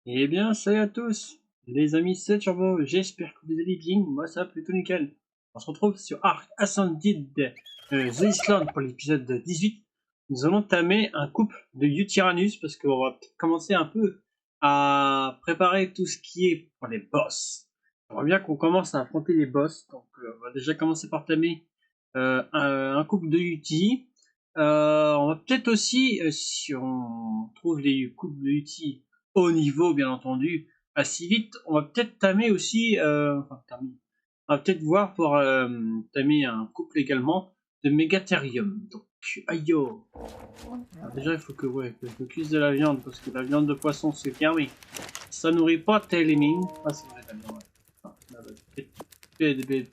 Eh bien, salut à tous, les amis, c'est Turbo, j'espère que vous allez bien, moi ça va plutôt nickel. On se retrouve sur Ark Ascended The Island pour l'épisode 18. Nous allons tamer un couple de Yutyrannus parce qu'on va peut-être commencer un peu à préparer tout ce qui est pour les boss. J'aimerais bien qu'on commence à affronter les boss, donc on va déjà commencer par tamer un couple de Yuti. On va peut-être aussi, si on trouve des couples de Yuti haut niveau, bien entendu, assez vite. On va peut-être tamer aussi, on va peut-être voir pour tamer un couple également de Megatherium. Donc, aïe yo. Alors déjà, il faut que je cuise de la viande, parce que la viande de poisson, c'est fermé. Ça nourrit pas tes mines. Ah, c'est vrai, la viande, ouais. Ah, là,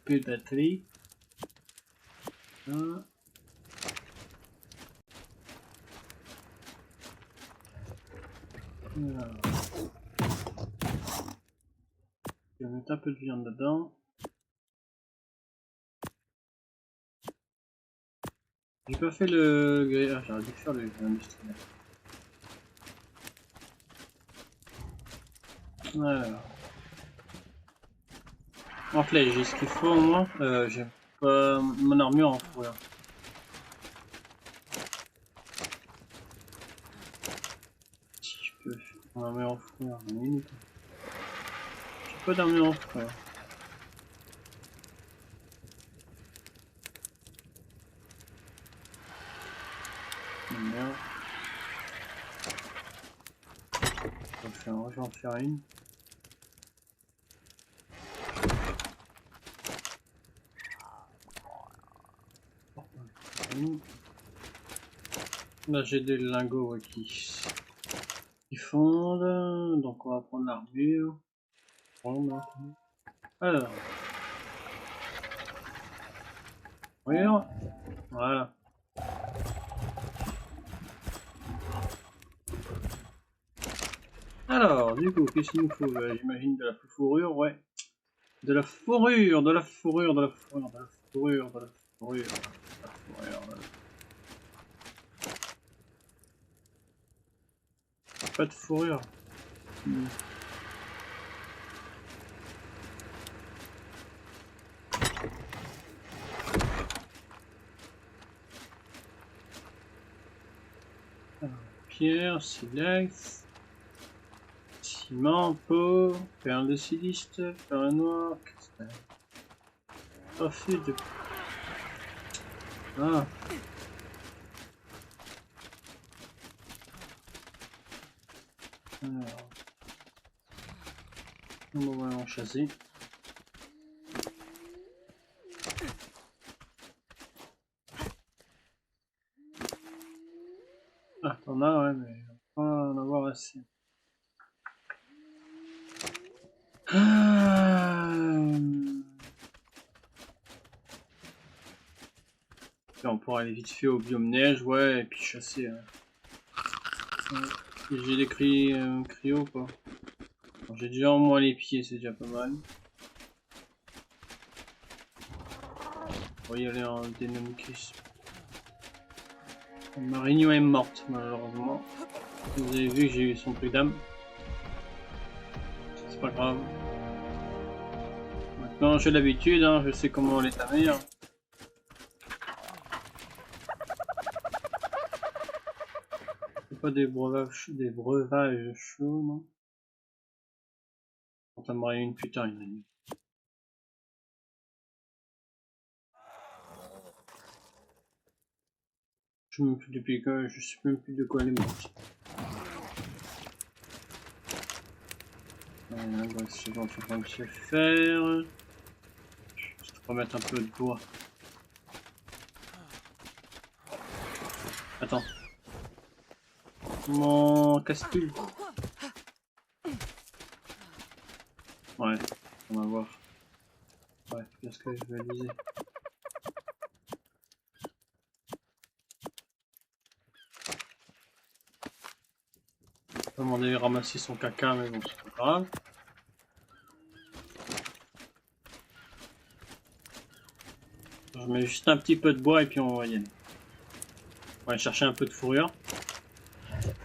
peu de batterie. Ah. Je vais mettre un peu de viande dedans. J'ai pas fait le... Ah, j'aurais dû faire le industriel. Voilà. En flèche, j'ai ce qu'il faut au moins. J'ai pas mon armure en fourrure. Si je peux faire mon armure en fourrure, une minute. J'ai pas d'armure en fourrure. Merde. Je vais en faire une. Là j'ai des lingots qui fondent, donc on va prendre l'armure. Alors. Voilà. Alors, du coup, qu'est-ce qu'il nous faut? J'imagine de la fourrure, ouais. De la fourrure, de la fourrure, de la fourrure, de la fourrure, de la fourrure, de la fourrure. Pas de fourrure. Alors, pierre, silex, ciment, peau, perle de siliste, perle noire, parfait de... Ah. Alors. On va en chasser. Ah, t'en as, ouais, mais on va pas en avoir assez. On pourra aller vite fait au biome neige, ouais, et puis chasser. J'ai des cryo, quoi. J'ai déjà au moins les pieds, c'est déjà pas mal. On va y aller en Denomicus. Ma réunion est morte, malheureusement. Vous avez vu que j'ai eu son truc d'âme. C'est pas grave. Maintenant j'ai l'habitude, hein, je sais comment les tamer. Hein. C'est pas des breuvages chauds, non? On t'aimerait une putain, une nuit. Je sais même plus depuis quand, je sais même plus de quoi elle est morte. Voilà, c'est bon, c'est en train de se faire. Je vais remettre un peu de bois. Attends. Mon casse-cul. Ouais, on va voir. Ouais, qu'est-ce que je vais viser? On va demander de ramasser son caca, mais bon, c'est pas grave. Je mets juste un petit peu de bois et puis on va y aller. On va aller chercher un peu de fourrure.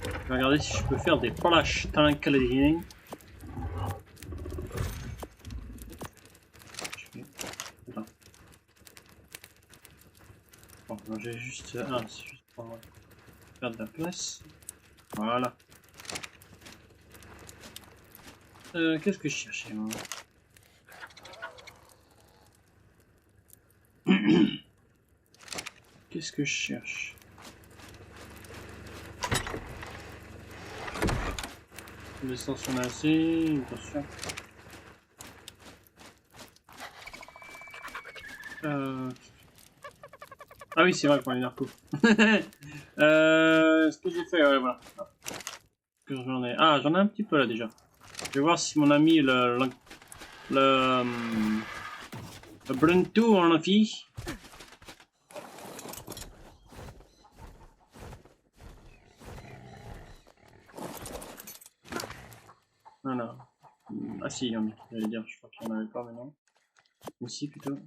Je vais regarder si je peux faire des flash tank canadiens. je vais juste... Ah, c'est juste pour faire de la place. Voilà. Qu'est-ce que je cherchais, moi? Qu'est-ce que je cherche? L'essence on a assez, attention. Ah oui, c'est vrai pour les narcos. Ce que j'ai fait, ouais, voilà. Que j'en ai... Ah, j'en ai un petit peu là déjà. Je vais voir si mon ami le Brunto en a fait. Voilà. Ah si, il y en a. J'allais dire, je crois qu'il y en avait pas maintenant. Ici plutôt.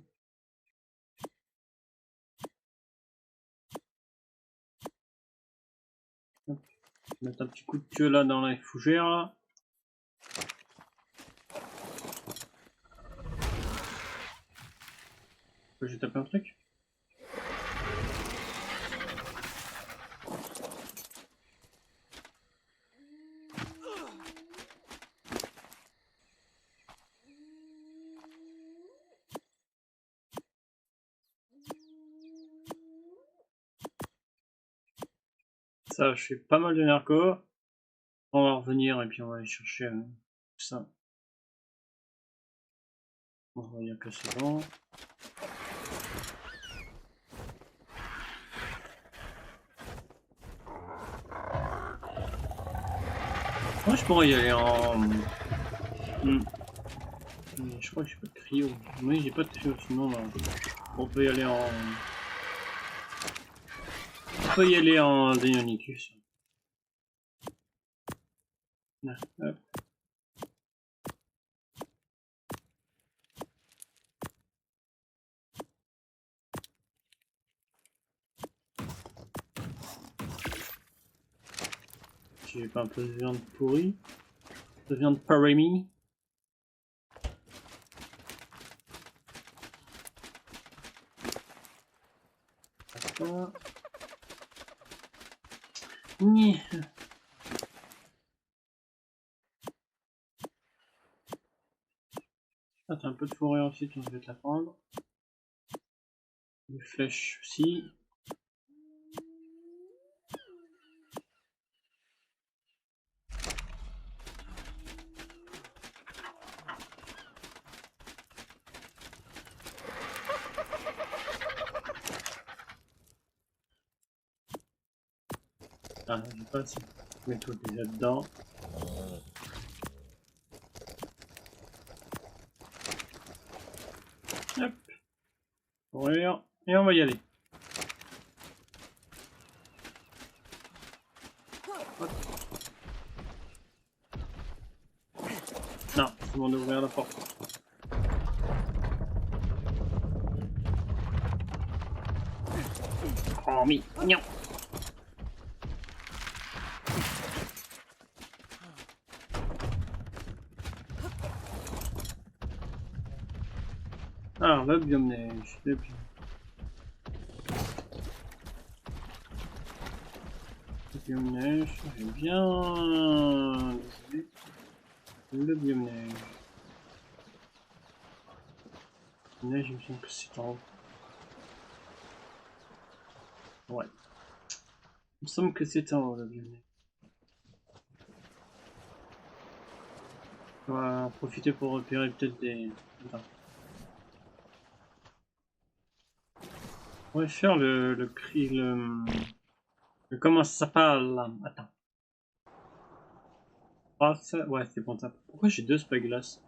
Hop. Mettre un petit coup de queue là dans la fougère là. J'ai tapé un truc. Ça, je fais pas mal de narcos. On va revenir et puis on va aller chercher tout ça. On va dire que c'est bon. Moi je pourrais y aller en... Je crois que j'ai pas de trio. Oui, j'ai pas de trio, sinon on peut y aller en... On peut y aller en Deinonychus. Là, hop. J'ai pas un peu de viande pourrie. De viande parémie. Attends. Ah, t'as un peu de forêt ensuite, on va te la prendre. Des flèches aussi. Ah, j'ai pas assez. Je mets tout déjà dedans. Hop. Courir. Et on va y aller. Hop. Non, c'est bon d'ouvrir la porte. Oh, mignon. Alors, le biome neige. Le biome neige. J'ai bien... Le biome neige. Le neige, il me semble que c'est en haut. Ouais. Il me semble que c'est en haut, le biome neige. On va en profiter pour repérer peut-être des... Attends. On va faire le cri, comment ça s'appelle là? Attends. Ah, ça... Ouais, c'est bon ça. Pourquoi j'ai deux spyglass?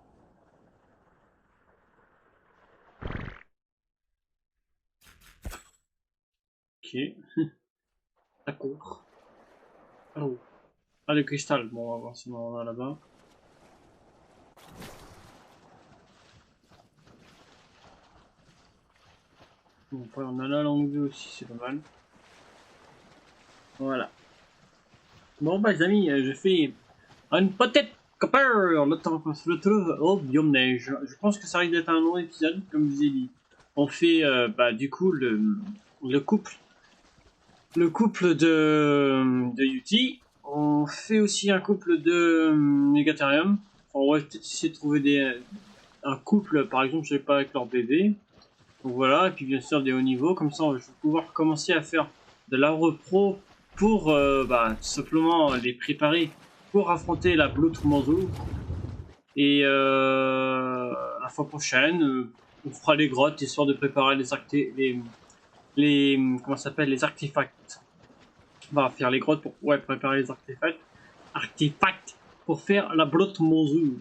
Ok. Ça court. Oh. Ah, le cristal. Bon, on va voir si on en a là-bas. Bon, après, on a la longue vue aussi, c'est pas mal. Voilà. Bon, bah, les amis, je fais une petite coupure. Le temps qu'on se retrouve au biome neige. Je pense que ça risque d'être un long épisode, comme je vous ai dit. On fait, bah, du coup, le couple le couple de Yuti. On fait aussi un couple de Megatherium. On va peut-être essayer de trouver un couple, par exemple, je sais pas, avec leur bébé. Donc voilà, et puis bien sûr des hauts niveaux. Comme ça, je vais pouvoir commencer à faire de l'arbre pro pour tout simplement les préparer pour affronter la Blood Monzo. Et la fois prochaine, on fera les grottes histoire de préparer les comment ça s'appelle, les artefacts. On va faire les grottes pour préparer les artefacts pour faire la Blood Monzo.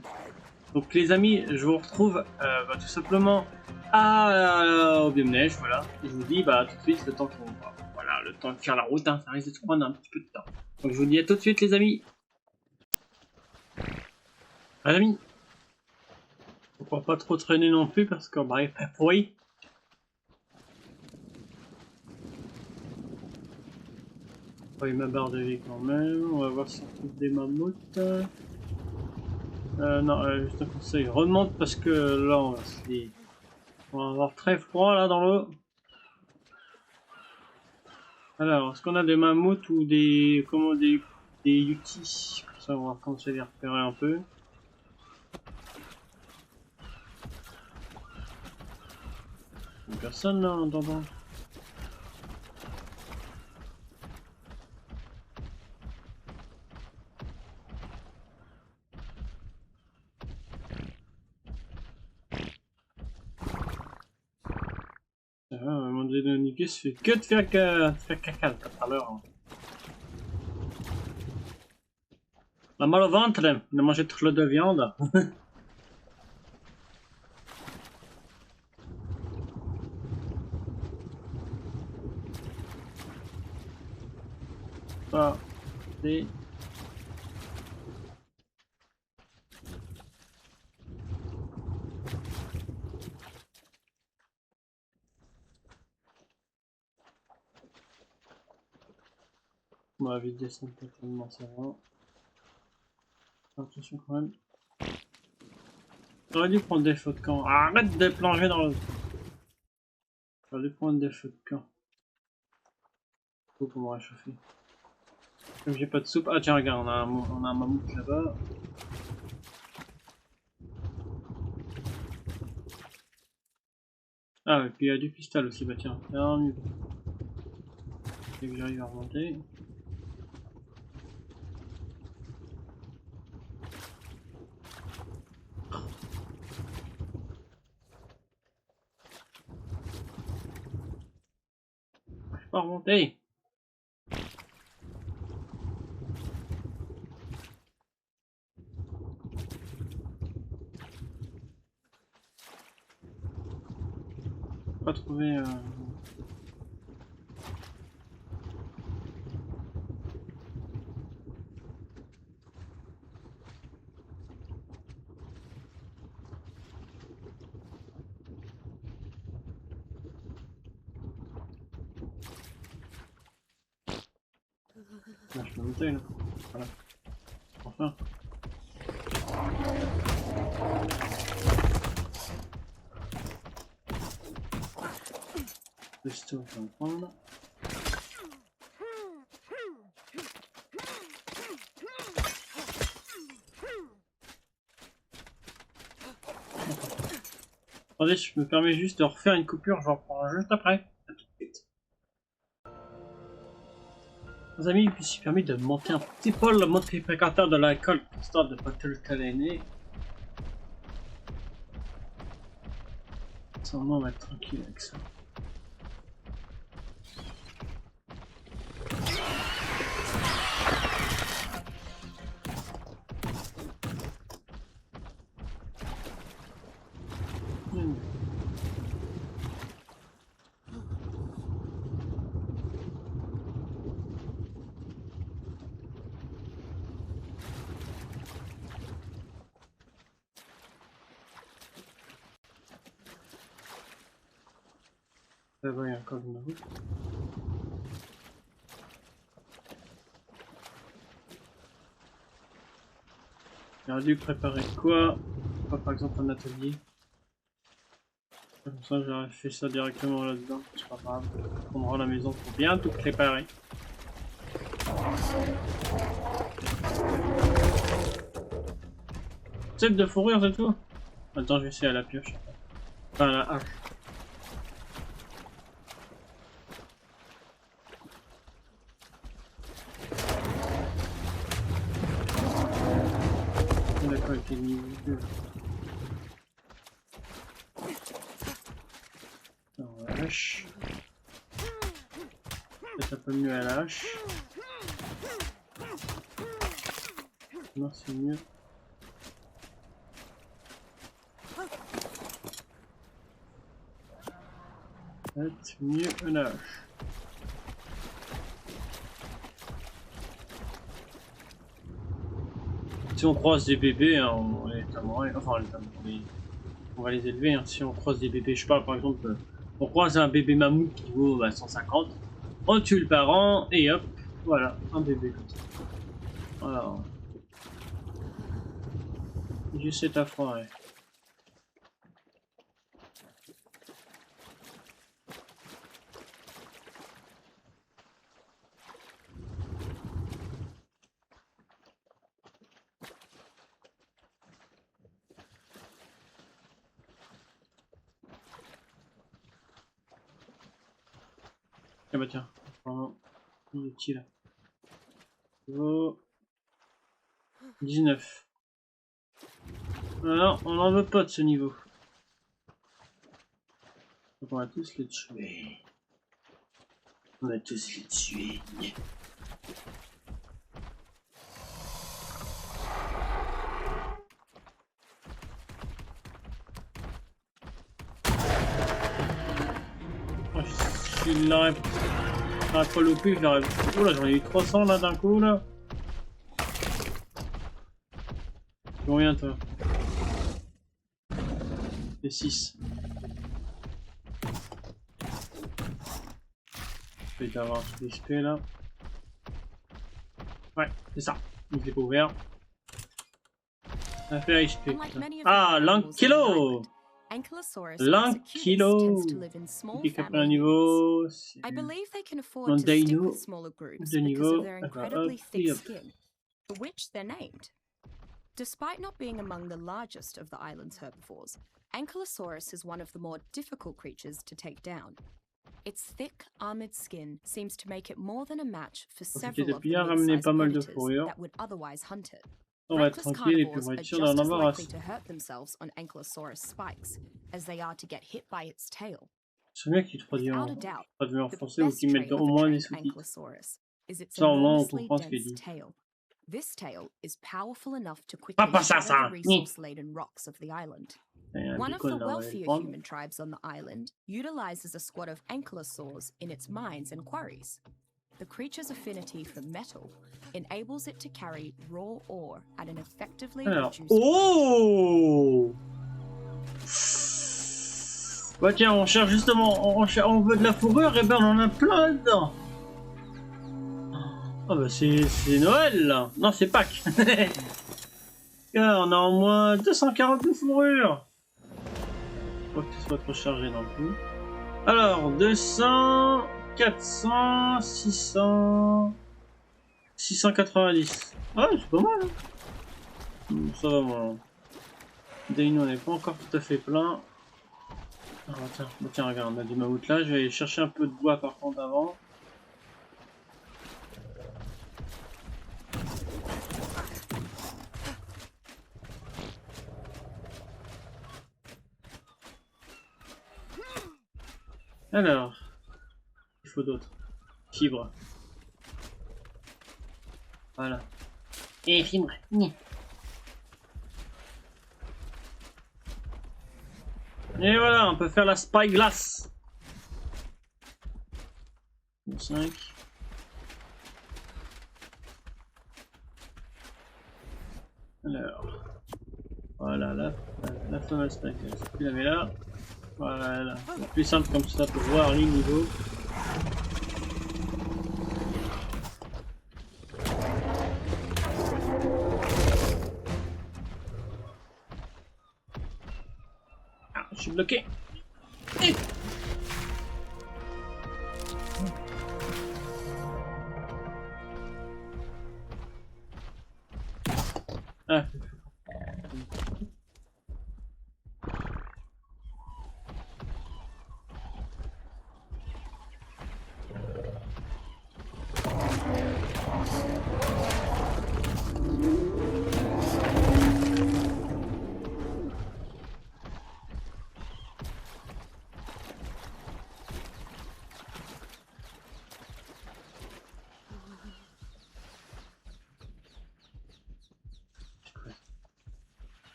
Donc les amis, je vous retrouve tout simplement au biome neige, voilà. Et je vous dis tout de suite le temps le temps de faire la route, hein, ça risque de se prendre un petit peu de temps. Donc je vous dis à tout de suite les amis. Les amis, faut pas trop traîner non plus parce qu'on va pas pourri. Oui, ma barre de vie quand même. On va voir si on trouve des mammouths. Non, juste un conseil, remonte parce que là on va avoir très froid là dans l'eau. Alors, est-ce qu'on a des mammouths ou des yutis? Comme ça, on va voir comment ça les repérer un peu. Personne là en attendant. Mon dieu de Nikus fait que de faire caca tout à l'heure. Hein. La mal au ventre, de manger trop de viande. Ah, c'est... On va vite descendre totalement, ça va. Attention quand même. J'aurais dû prendre des feux de camp. Arrête de plonger dans le... J'aurais dû prendre des feux de camp. Pour me réchauffer. Comme j'ai pas de soupe... Ah tiens, regarde, on a un mammouth là-bas. Ah, et puis il y a du cristal aussi, bah tiens. Dès que j'arrive à remonter. Je peux remonter. Pas trouvé... Là, je peux monter là. Voilà. Enfin. Le stove, je vais en prendre. Attendez, je me permets juste de refaire une coupure, je vais en reprendre juste après. À tout de suite. Les amis, il s'est permis de monter un petit peu le multiplicateur de l'alcool, histoire de pas tout le câliner. Ça, on va être tranquille avec ça. Là-bas, il y a encore une route. J'aurais dû préparer quoi? Par exemple un atelier. Comme ça, j'aurais fait ça directement là-dedans. C'est pas grave. On prendra la maison pour bien tout préparer. Set de fourrure, c'est tout? Attends, je vais essayer à la pioche. Enfin, à la hache. D'accord, avec les niveau 2. Alors, la hache. Peut-être un peu mieux à la hache. Non, c'est mieux. Peut-être mieux à la hache. Si on croise des bébés, hein, on les tamerait, enfin on va les élever. Hein. Si on croise des bébés, je sais pas, par exemple, on croise un bébé mammouth qui vaut 150, on tue le parent et hop, voilà, un bébé comme ça. Voilà. J'ai cet affront, ouais. Ah bah tiens, il est petit là. Oh. 19. Alors, on n'en veut pas de ce niveau. Donc on va tous les tuer. On va tous les tuer. Oh, s'il l'aurait pas loupé, je l'aurais... Oh là, j'en ai eu 300 là d'un coup là. Combien toi? Et 6. Je vais avoir tout l'XP là. Ouais, c'est ça. Donc il faut ouvrir. Ça fait XP. Ah, l'Ankilo! L'Ankilo! Qui a pris un niveau. I believe they can afford Non, to stick Dino. with smaller groups De because niveau. of their incredibly Hop, thick hop. skin, for which they're named. Despite not being among the largest of the island's herbivores, Ankylosaurus is one of the more difficult creatures to take down. Its thick, armored skin seems to make it more than a match for several of the bien ramener mid-sized pas mal de predators fourrure. that would otherwise hunt it. On va être Reckless tranquille et puis carnivores on va are être sûr just d'en as avoir likely assez. to hurt themselves on Ankylosaurus spikes as they are to get hit by its tail. C'est bien qu'ils traduisent Without a doubt, en the français ou best qu'ils mettent trait au of a moins des trained sous-titres. Ankylosaurus is its Ça au moins on enormously comprend ce qu'il dense dit. tail. This tail is powerful enough to quickly Papa shatter Sassa, the resource-laden rocks of the island. Il y a un One of bicole the là, on va le wealthier prendre. human tribes on the island utilizes a squad of ankylosaurs in its mines and quarries. The creature's affinity for metal enables it to carry raw ore at an effectively Alors, reduced oh! Bah tiens, on cherche justement, on veut de la fourrure, et ben on en a plein dedans. Ah bah c'est Noël là. Non, c'est Pâques. On a au moins 242 fourrures. Faut que ce soit trop chargé non plus. Alors, 200, 400, 600, 690. Ah, c'est pas mal. Hein. Ça va, moi. Dino, on n'est pas encore tout à fait plein. Ah, tiens, regarde, on a du mammouth là. Je vais aller chercher un peu de bois par contre avant. Alors, il faut d'autres. Fibres. Voilà. Et fibres. Et voilà, on peut faire la spyglass. 5. Alors, voilà, la fameuse spyglass. Tu la mets là. Voilà, c'est plus simple comme ça pour voir les niveaux. Ah, je suis bloqué. Ah.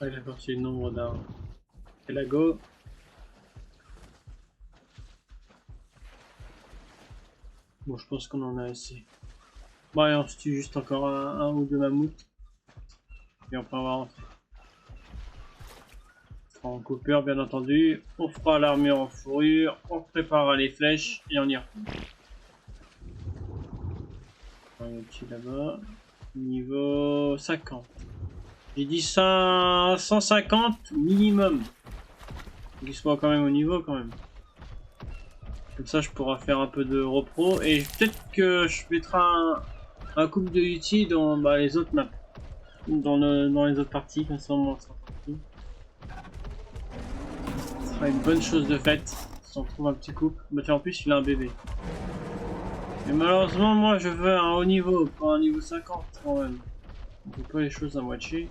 Ouais, j'ai sorti le nombre d'armes. Et la go. Bon, je pense qu'on en a assez. Bon, allez, on se tue juste encore un ou deux mammouths. Et après, on va rentrer. En coupeur, bien entendu. On fera l'armure en fourrure. On préparera les flèches et on ira. On est petit là-bas. Niveau 50. J'ai dit 150 minimum. Qu'il soit quand même au niveau quand même. Comme ça je pourrai faire un peu de repro et peut-être que je mettrai un couple de UT dans les autres maps. Dans les autres parties, comme ça on m'en sera parti. Ce sera une bonne chose de faite. Si on trouve un petit couple. Bah tiens, en plus il a un bébé. Mais malheureusement moi je veux un haut niveau, pas un niveau 50 quand même. On fait pas les choses à moitié.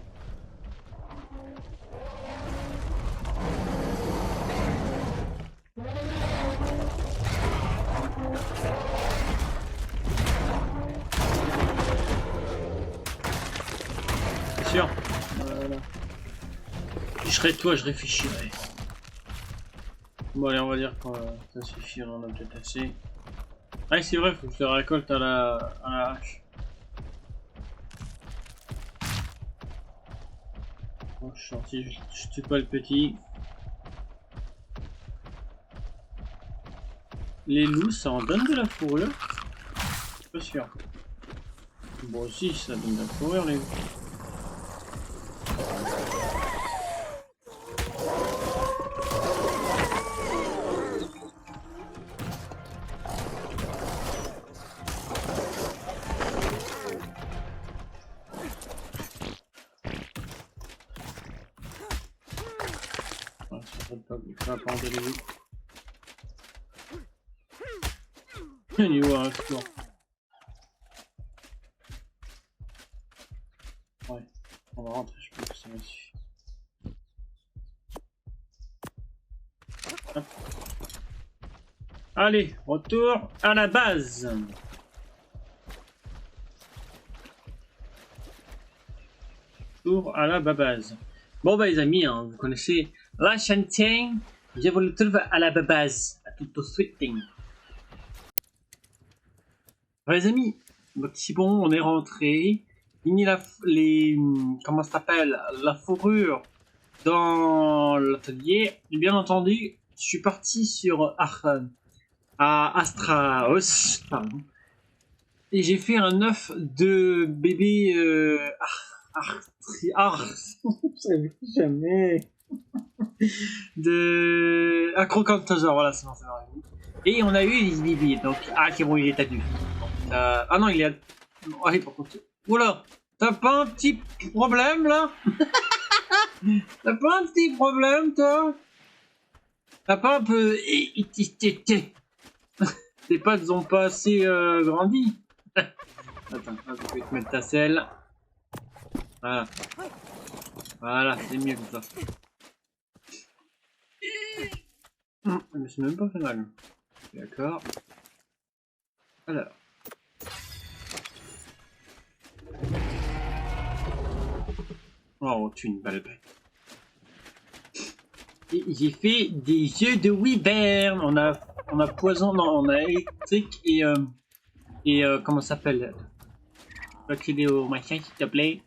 Sûr. Voilà. Si je serais toi, je réfléchirais. Bon allez, on va dire que ça suffit, on en a peut-être assez. Ah c'est vrai, faut que je le récolte à la hache. Bon, je suis sorti, je tue pas le petit. Les loups, ça en donne de la fourrure? Je suis pas sûr. Bon aussi, ça donne de la fourrure les loups. Ça va pas enlever les loups. Il est où un tour? Ouais, on va rentrer, je pense que ça va suffire. Hop. Allez, retour à la base. Retour à la base. Bon bah les amis, hein, vous connaissez la chaîne, je vous retrouve à la base. À tout de suite. Les amis, donc c'est bon, on est rentré. Fini comment ça s'appelle, la fourrure dans l'atelier. Et bien entendu, je suis parti sur Astraos, pardon. Et j'ai fait un œuf de bébé jamais de Acrocanthosaure, voilà, c'est bon, c'est vrai. Et on a eu les bébés, donc qui bon, il est adulte. Ah non, il est allez, par contre. Oula, t'as pas un petit problème là? T'as pas un petit problème toi? T'as pas un peu tes pattes ont pas assez grandi? Attends, je vais te mettre ta selle. Voilà. Voilà, c'est mieux que ça. Je me suis même pas fait mal. D'accord. Alors. Oh, tu une balle bête. J'ai fait des jeux de wyvern. On a poison, non, on a électrique et comment ça s'appelle? Tu peux accéder au machin s'il te plaît.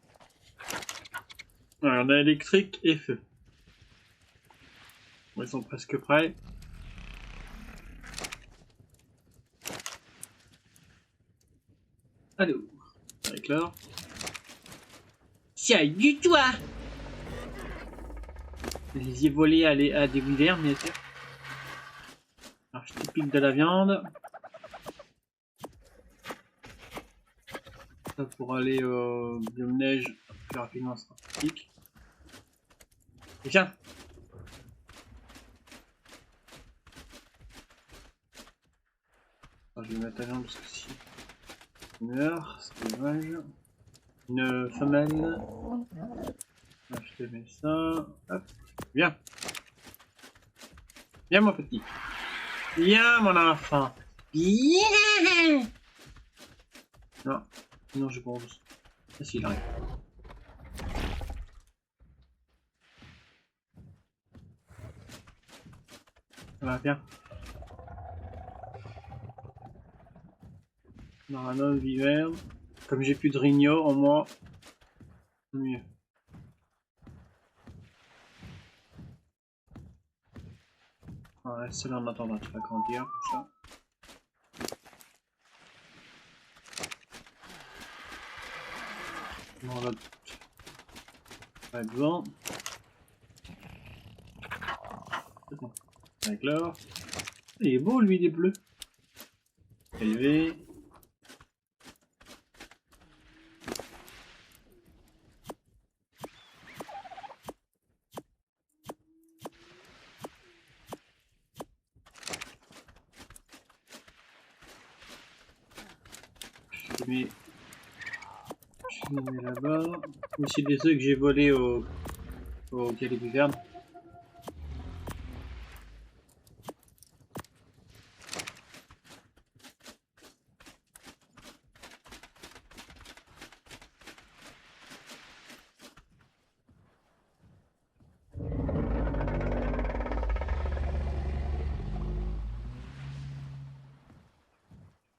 Ouais, on a électrique et feu. Bon, ils sont presque prêts. Allô, avec l'or. Salut toi! Les ai volés à des wyverns, bien sûr. Archétypique de la viande. Ça pour aller au biome neige plus rapidement, c'est pratique. Et tiens. Je vais mettre la viande parce que si il meurt, c'est dommage. Une femelle. Je te mets ça. Hop. Viens. Viens mon petit. Viens mon enfant. Viens. Non. Non, je bronze. Ah si, il arrive. Voilà, viens. Dans un homme viverne. Comme j'ai plus de rigno en moi, c'est mieux. Ouais, celle-là en attendant, tu vas grandir comme ça. On va pas devant. C'est bon. Avec l'or. Il est beau lui des bleus. Élevé. Je les mets là-bas. Aussi des œufs que j'ai volés au Calibiverne.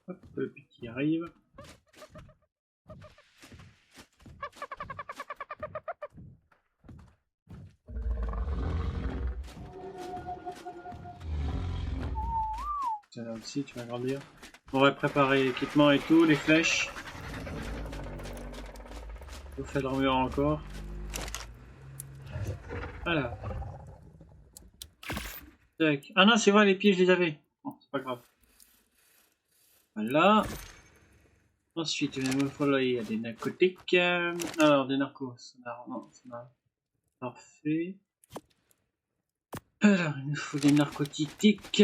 Hop, le petit arrive. Là aussi, tu vas grandir. On va préparer l'équipement et tout, les flèches. On fait dormir encore. Voilà. Tac. Ah non, c'est vrai, les pieds, je les avais. Bon, c'est pas grave. Voilà. Ensuite, il me faut là, il y a des narcotiques. Alors, des narcos. Non, ça n'a parfait. Alors, il nous faut des narcotiques.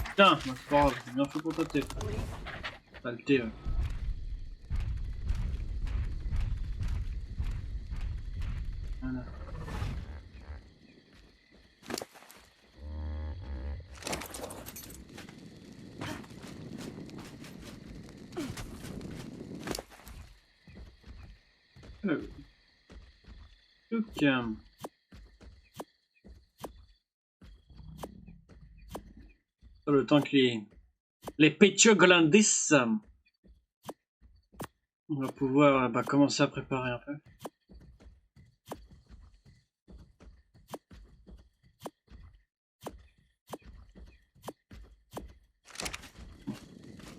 Putain, c'est pas grave, il en faut pour ta tête. Pas le thé. Voilà. Donc, le temps que les pétios grandissent, on va pouvoir commencer à préparer un peu.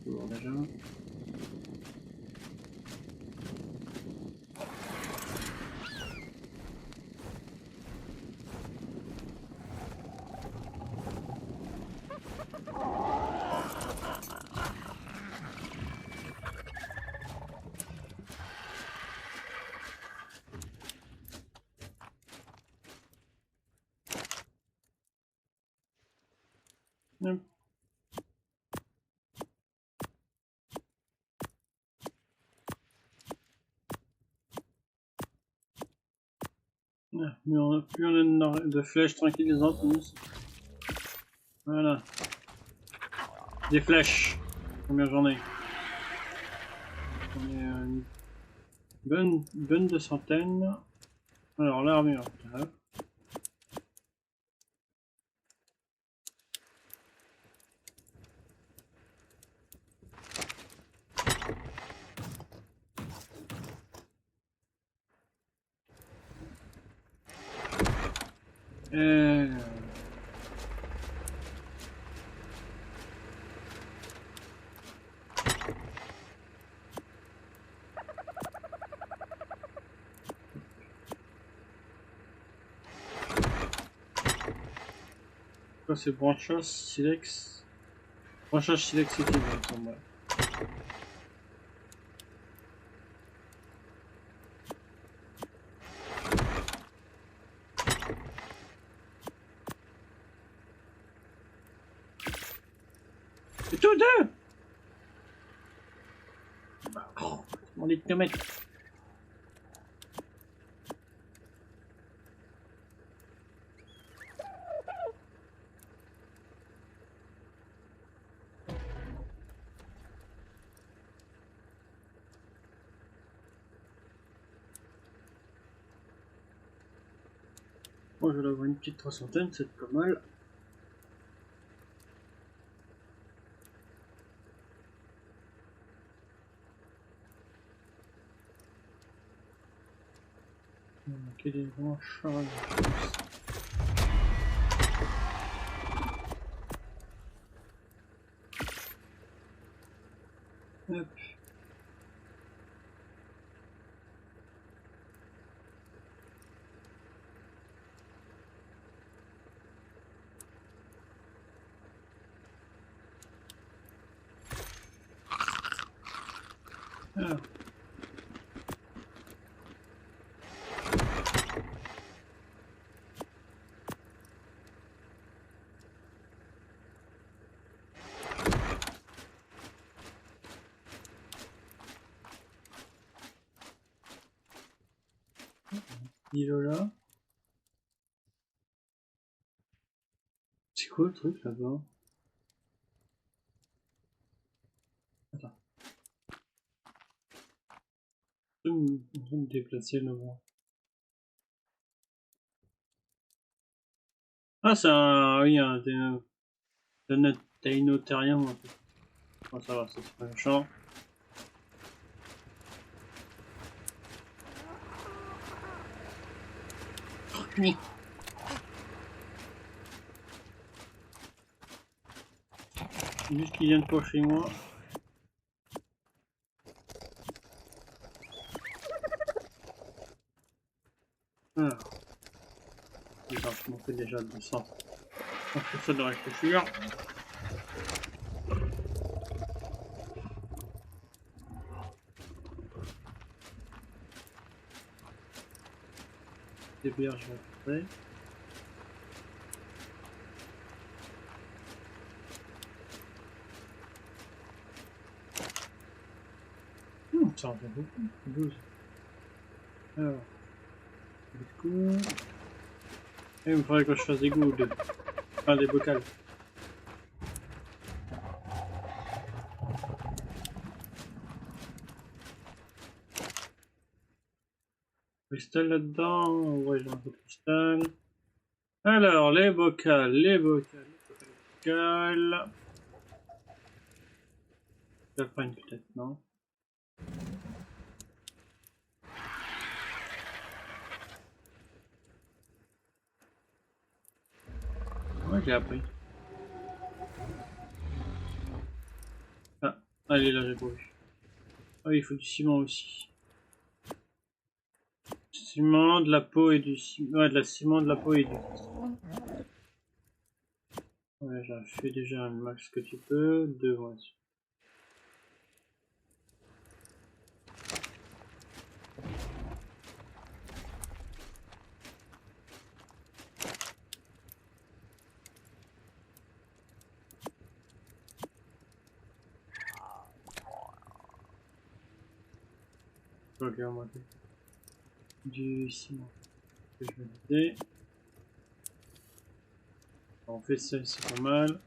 Toujours déjà. Plus on a de flèches tranquillisantes, mieux c'est. Voilà. Des flèches. Combien j'en ai? J'en ai une bonne de centaines. Alors l'armure. quoi, c'est branchage silex? Branchage silex utile, il me semble, ouais. C'est tout deux! Bah, oh, on est de mettre. Moi, je vais avoir une petite 300, c'est pas mal. Ok, des branchages. Hop. Alors. Îlot là. C'est quoi le truc là-bas? Attends. Je vais me déplacer là-bas. Ah, c'est un. Oui, un Déinothérien en fait. Bon, ça va, ça c'est pas méchant. Oui. Juste qu'il vienne pas chez moi. Alors. Putain, je m'en fais déjà 200. On fait ça de réfléchir. Des bières, je vais récupérer. Ça en fait beaucoup. 12. Alors. Du coup. Et il me faudrait que je fasse des goudes. Enfin, des bocals. Cristal là-dedans. Ouais, j'ai un peu de cristal. Alors, les bocals, les bocals, les bocals. Ça prenne peut-être, non? Ouais, j'ai appris. Ah, allez, là, j'ai pas vu. Ah oui, il faut du ciment aussi. Ciment, de la peau et du ciment. Ouais, de la ciment, de la peau et du. Ouais, j'ai fait déjà un max que tu peux. 2, ouais. Ok, on va faire du ciment. Que je vais noter. On fait ça, c'est pas mal.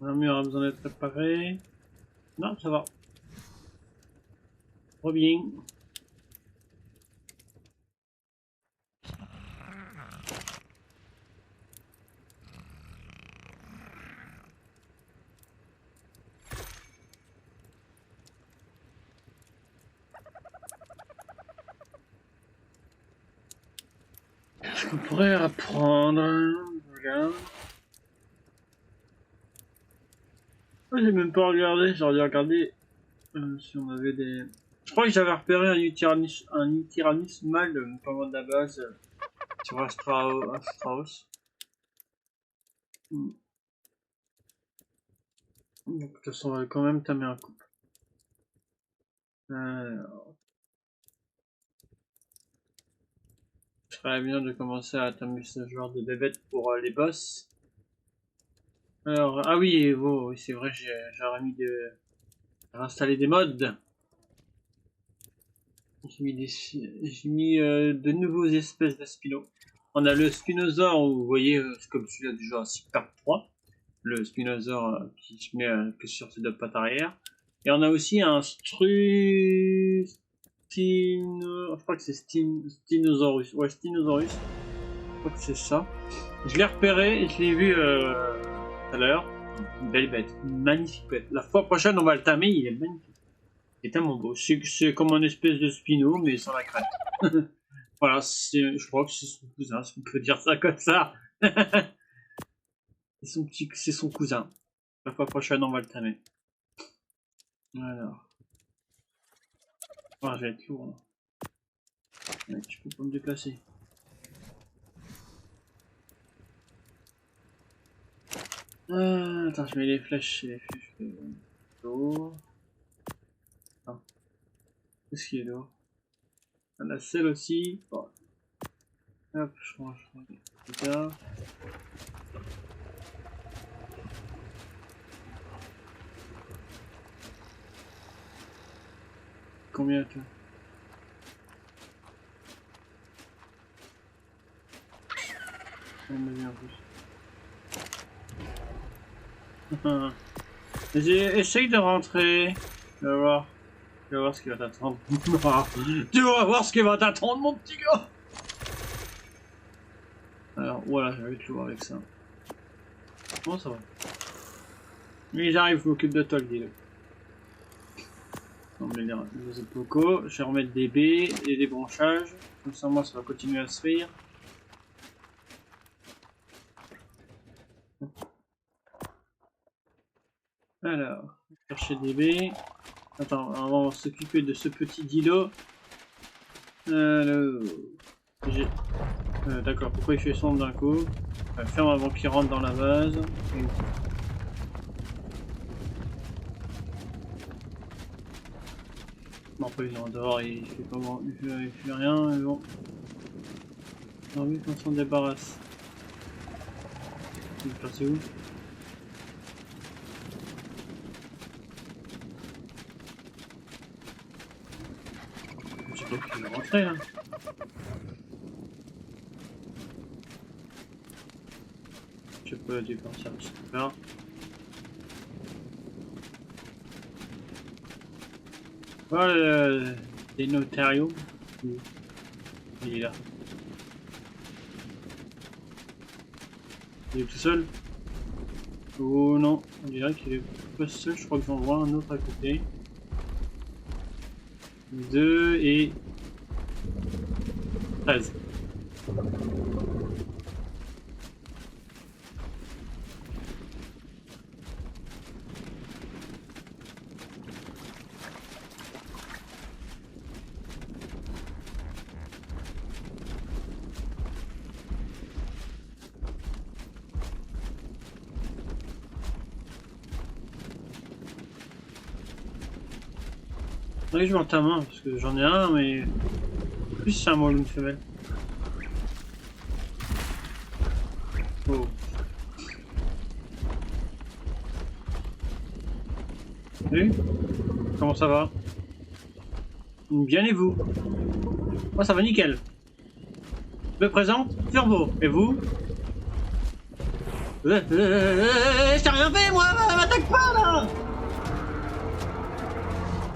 L'armure a besoin d'être préparée. Non, ça va. Trop bien. Est-ce qu'on pourrait apprendre? Regarde. Moi, j'ai même pas regardé, j'aurais dû regarder si on avait des... Je crois que j'avais repéré un Utyranus mâle pas loin de la base sur Astraos. Donc, de toute façon, on va quand même tamer un coup. Alors, je ferais bien de commencer à tamer ce genre de bébête pour les boss. Alors, ah oui, oui c'est vrai, j'ai installé des mods. J'ai mis de nouveaux espèces de Spino. On a le Spinosaur, où vous voyez, c'est comme celui-là du jeu Super 3. Le Spinosaur qui se met que sur ses deux pattes arrière. Et on a aussi un je crois que c'est Stinosaurus. Ouais, Stinosaurus. Je crois que c'est ça. Je l'ai repéré et je l'ai vu tout à l'heure. Une belle bête, une magnifique bête. La fois prochaine, on va le tamer, il est magnifique. Il est tellement beau. C'est comme un espèce de Spino, mais sans la crête. Voilà, je crois que c'est son cousin, si on peut dire ça comme ça. C'est son cousin. La fois prochaine, on va le tamer. Alors. Oh, je vais être lourd. Ouais, je peux pas me déplacer. Attends, je mets les flèches. D'eau. Qu'est-ce qu'il y a d'eau? On a celle aussi. Bon. Hop, je range ça. Combien toi? On me vient en plus. Essaye de rentrer. Tu vas voir. Tu vas voir ce qui va t'attendre. Tu vas voir ce qui va t'attendre, mon petit gars. Alors, voilà, j'avais être lourd avec ça. Bon, ça va. Mais j'arrive, je m'occupe de toi, le deal. On va dire les pocos. Je vais remettre des baies et des branchages. Comme ça, moi, ça va continuer à se faire. Alors, chercher des baies. Attends, on va s'occuper de ce petit dilo. D'accord, pourquoi il fait sombre d'un coup? Ferme avant qu'il rentre dans la base. Bon, après, il est en dehors, il fait pas bon, il fait rien, mais bon. J'ai envie qu'on s'en débarrasse. Il est passé où? Je sais pas qu'il est rentré là. Je peux dépenser un petit peu là. Voilà, des notarios. Il est là. Il est tout seul? Oh non, on dirait qu'il est pas seul. Je crois que j'en vois un autre à côté. 2 et 13. Oui, je vois ta main parce que j'en ai un, mais plus c'est un mâle ou une femelle. Oh. Salut. Comment ça va? Bien et vous? Moi ça va nickel. Je me présente, Turbo. Et vous? Je t'ai rien fait moi, m'attaque pas là!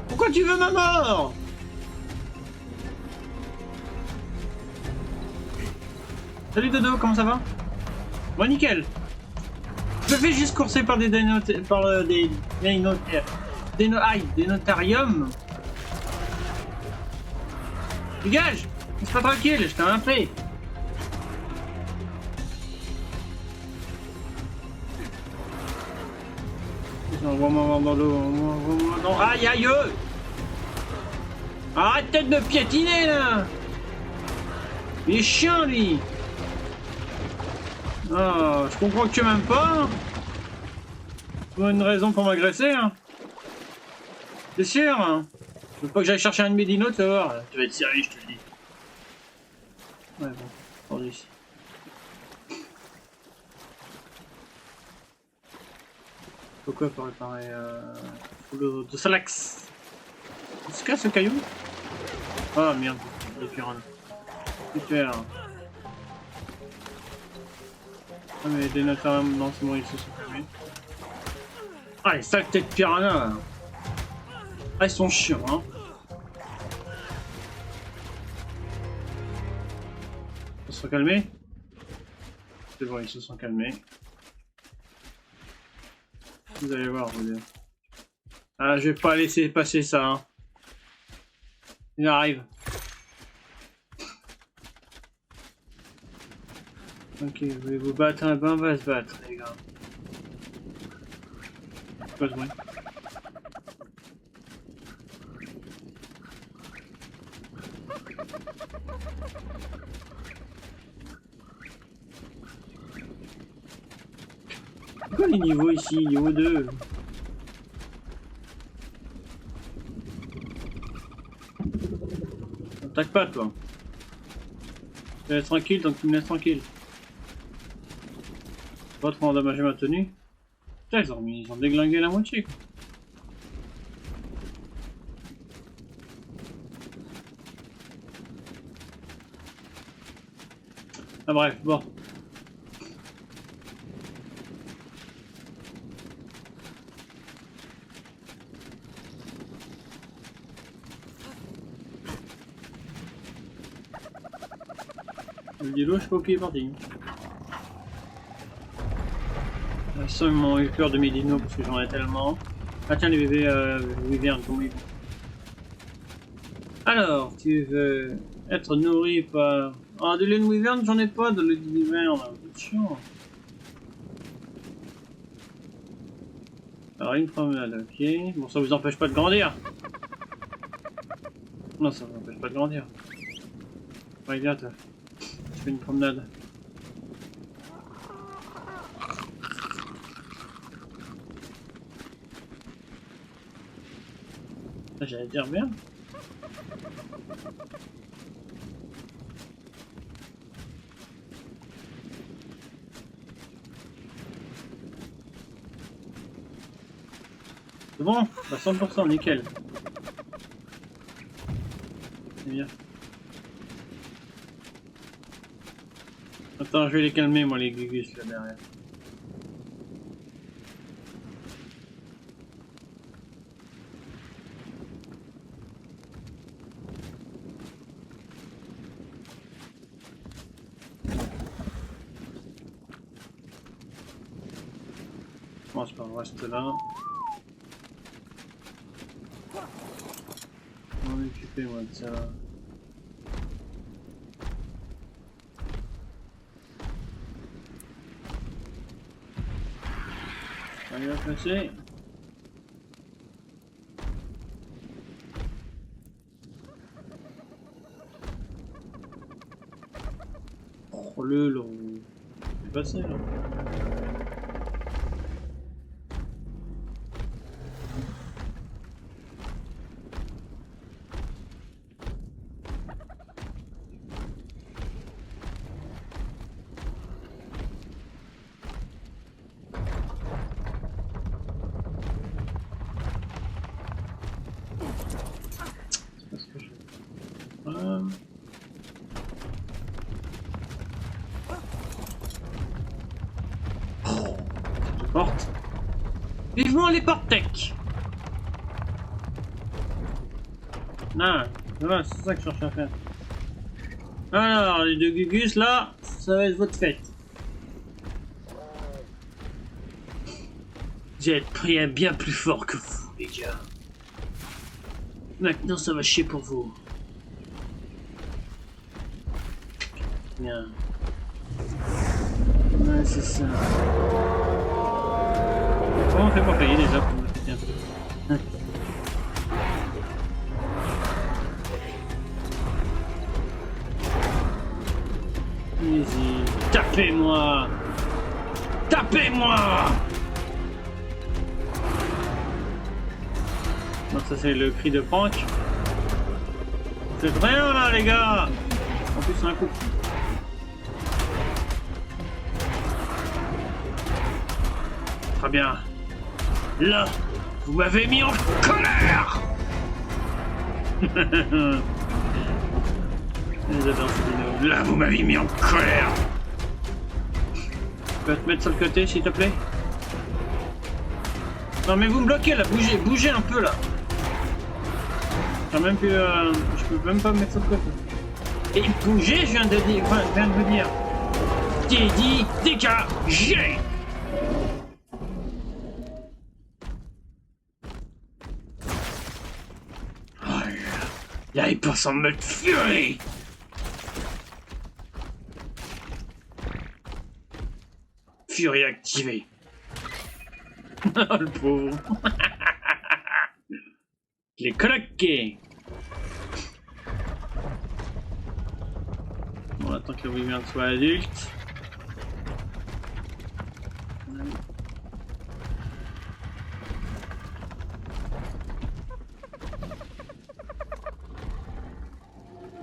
Pourquoi tu veux ma mort? Salut Dodo, comment ça va? Bon nickel. Je me fais juste courser par des notariums. Dégage! C'est pas tranquille, je t'ai rien fait. Envoie-moi voir dans l'eau. Envoie-moi dans... Aïe aïe! Arrêtez de me piétiner là! Il est chiant lui! Ah, je comprends que tu m'aimes pas. Pour une raison pour m'agresser, hein. C'est sûr, hein. Je veux pas que j'aille chercher un de mes dinos, tu vas voir. Tu vas être sérieux, je te le dis. Ouais, bon, attendez ici. Pourquoi pour réparer le de Salax? C'est quoi ce caillou? Ah merde, des piranhas. Super. Ah mais des natariums, non c'est bon, ils se sont calmés. Ah les sales têtes de piranhas. Ah ils sont chiants, hein. Ils se sont calmés? C'est bon, ils se sont calmés. Vous allez voir, vous allez... Ah, je vais pas laisser passer ça, hein. Il arrive. Ok, vous voulez vous battre? Ben on va se battre, les gars. C'est quoi ce bruit? C'est quoi les niveaux ici? Niveau 2. T'attaque pas toi. Tu me laisses tranquille donc tu me laisses tranquille. Pas trop endommager ma tenue. Putain ils ont déglingué la moitié quoi. Ah bref, bon. Le dialogue, je sais pas où il est parti. Ils sont m'ont eu peur de mes dinos parce que j'en ai tellement. Ah tiens les bébés wyverns, comment ils vont? Alors, tu veux être nourri par... Ah de lait de wyvern, j'en ai pas de lait de wyvern, c'est chiant. Alors une promenade, ok. Bon ça vous empêche pas de grandir. Non ça vous empêche pas de grandir. Regarde, je fais une promenade. J'allais dire bien. C'est bon, à 100%, nickel. C'est bien. Attends, je vais les calmer, moi, les gugus là derrière. Bon, c'est pas, on reste là. On va m'occuper, moi, de ça. Allez, va passer. Oh, le long. C'est passé, là. Porte. Vivement les portes tech. Non, voilà, c'est ça que je cherche à faire. Alors, les deux gugus là, ça va être votre fête. J'ai pris un bien plus fort que vous, les gars. Maintenant, ça va chier pour vous. Bien. Ouais, c'est ça. Comment on fait pour payer déjà pour me péter un peu? Easy. Tapez-moi! Tapez-moi! Donc ça c'est le cri de Franck. Faites rien là les gars! En plus c'est un coup. Très bien. Là, vous m'avez mis en colère! J'adore ce vidéo. Là, vous m'avez mis en colère! Tu peux te mettre sur le côté s'il te plaît? Non mais vous me bloquez là, bougez, bougez un peu là! J'ai même plus, je peux même pas me mettre sur le côté. Et bougez, je viens de dire, enfin, je viens de vous dire. Teddy, dégagez! Oh là là, il pense en mode furie! Furie activée. Oh le pauvre. Je l'ai coloqué. Bon, on attend que le Wyvern soit adulte.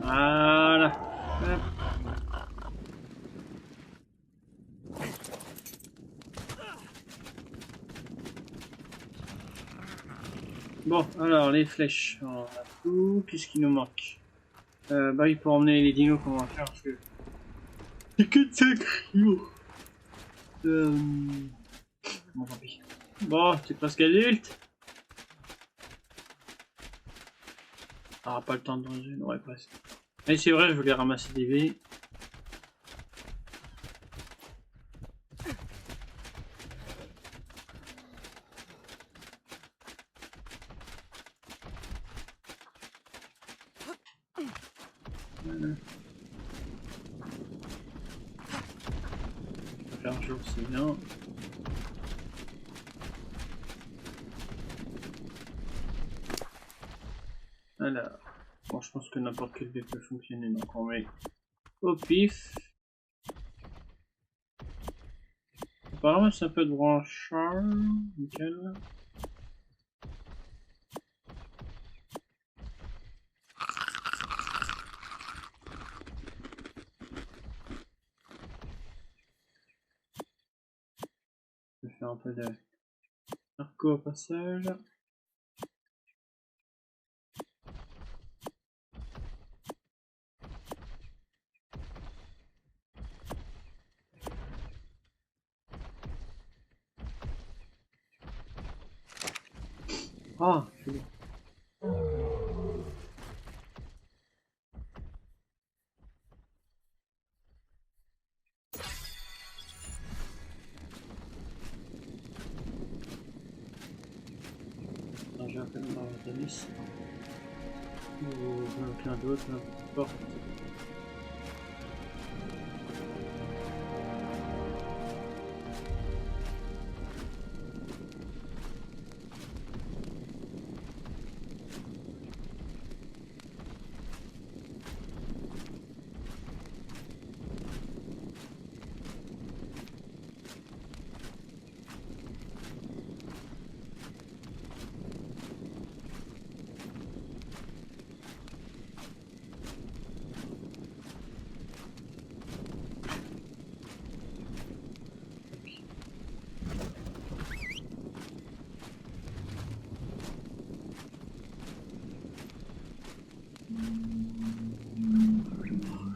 Voilà. Hop. Bon, alors les flèches, on a tout. Qu'est-ce qui nous manque? Bah il faut emmener les dinos qu'on va faire parce que c'est que de 5 kilos. Bon tant pis. Bon, c'est presque adulte. Ah, pas le temps de dans une, ouais presque. Et c'est vrai, je voulais ramasser des baies. Faire jour, c'est bien. Alors, bon, je pense que n'importe quel dé peut fonctionner, donc on met au pif. Apparemment, c'est un peu de branchage. Nickel. Je vais faire un peu de narco au passage. Ah, c'est bon. J'ai un peu dans le tennis. Ou quelqu'un d'autre, n'importe.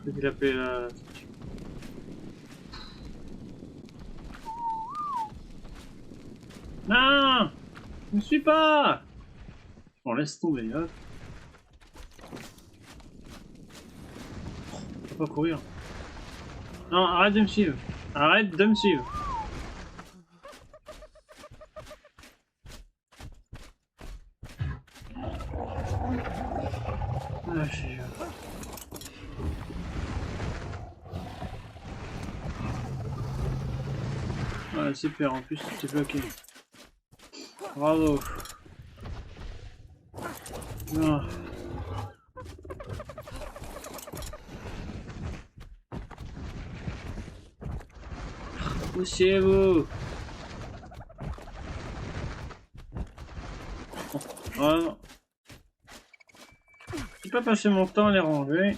Je vais l'appeler la... Non! Je ne suis pas! Bon, laisse tomber, hop. Faut pas courir. Non, arrête de me suivre. Arrête de me suivre. Ah, je suis... Ouais, super, en plus, tu t'es bloqué. Bravo. Non. Poussez-vous. Voilà. Je peux pas passer mon temps à les ranger.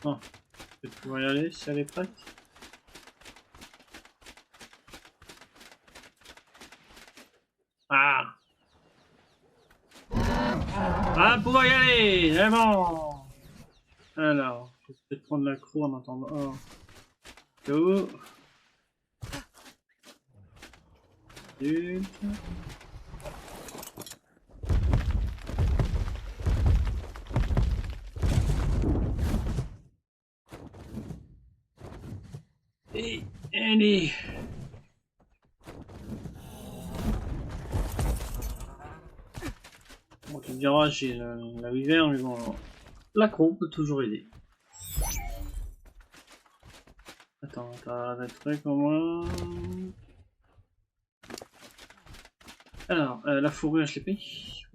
Non, je vais pouvoir y aller si elle est prête. Ah! Ah, pouvoir y aller! C'est bon! Alors, je vais peut-être prendre la croix en attendant. Oh. Go! Zut. Et allez! Bon, tu me diras, j'ai la rivière, mais bon, la croix peut toujours aider. Attends, t'as des trucs au moins. Alors, la fourrure, je l'ai pris.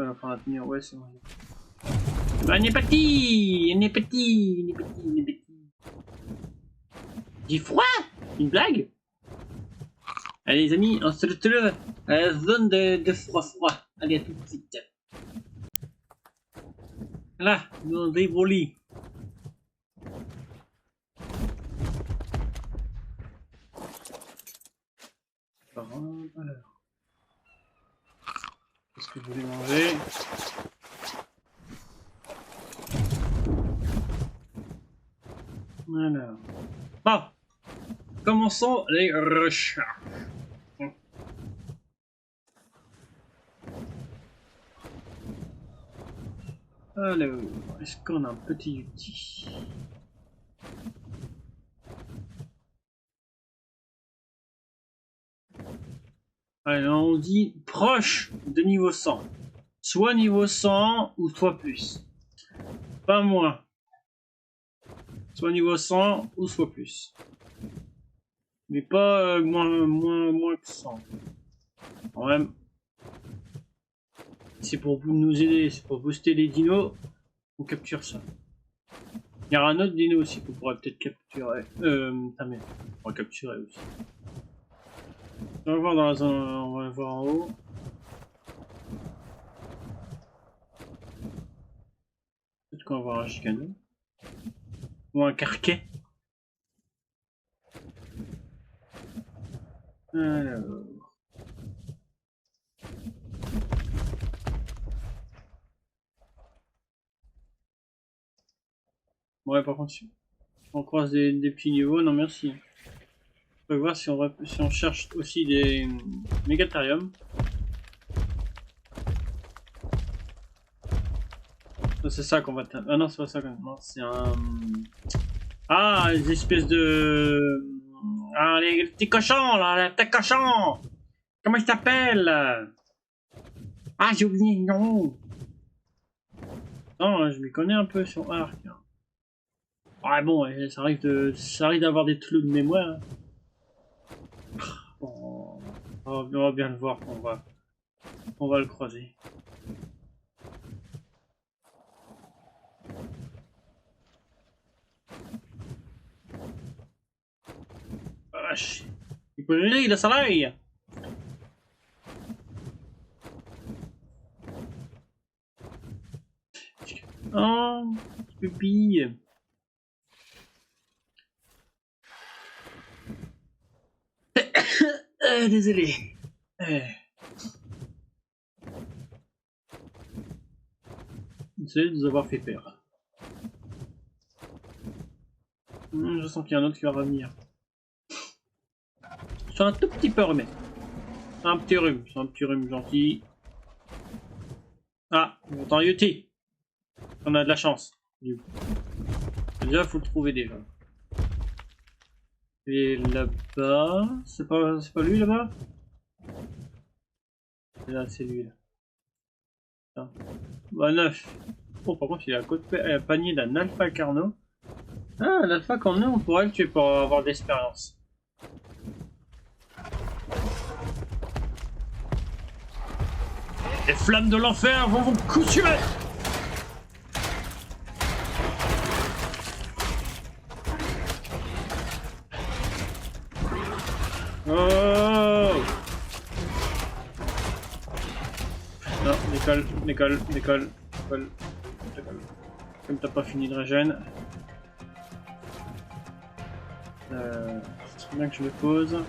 Enfin, la tenir, ouais, c'est bon. Bah, on est parti! On est parti! On est parti! On est parti! J'ai froid! Une blague? Allez, les amis, on se retrouve à la zone de froid. Allez, à tout de suite. Là, nous on dévolie. Alors. Qu'est-ce que je voulais manger? Alors. Bon. Commençons les recherches. Alors, est-ce qu'on a un petit outil? Alors, on dit proche de niveau 100. Soit niveau 100 ou soit plus. Pas moins. Soit niveau 100 ou soit plus. Mais pas moins que 100. Quand même. C'est pour nous aider, c'est pour booster les dinos. On capture ça. Il y aura un autre dino aussi qu'on pourrait peut-être capturer. Ah mais on va capturer aussi. On va voir dans la zone, on va voir en haut. Peut-être qu'on va voir un gigano. Ou un carquet. Alors. Ouais, par contre, si on croise des petits niveaux, non merci. On peut voir si on cherche aussi des mégatariums. C'est ça qu'on va... Ah non, c'est pas ça quand même. Non, c'est un... Ah, les espèces de... Ah, les petits cochons, là, les petits cochons. Comment ils s'appellent? Ah, j'ai oublié, non. Non, je m'y connais un peu sur Ark. Ouais, bon, ça arrive d'avoir des trous de mémoire. Bon, on va bien le voir on va le croiser. Vache, il peut lire le soleil. Oh, pupille. Désolé. Désolé de nous avoir fait peur. Je sens qu'il y a un autre qui va revenir. juste un tout petit peu rhumé. Un petit rhume gentil. Ah, attends, Yuti. On a de la chance. Déjà, faut le trouver déjà. Et là-bas, c'est pas lui là-bas? Là, c'est lui là. Bah 9. Oh, par contre, il a un panier d'un alpha carno. Ah, l'alpha carno, on pourrait le tuer pour avoir de l'expérience. Les flammes de l'enfer vont vous consumer! Oh! Non, décolle. Comme t'as pas fini de régène. C'est bien que je me pose.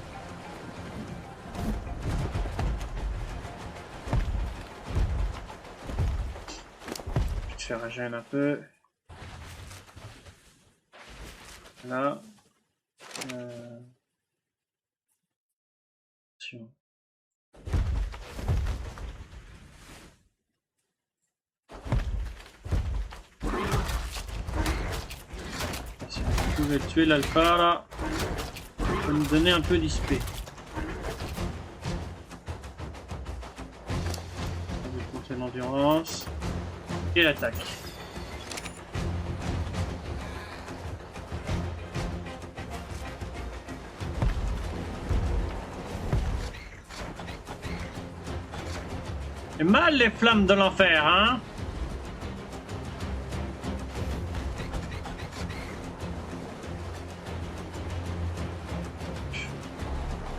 Je vais te faire régène un peu. Là. Attention. Si on pouvait tuer l'alpha là, ça va nous donner un peu d'XP. On va compter l'endurance et l'attaque. Et mal les flammes de l'enfer, hein?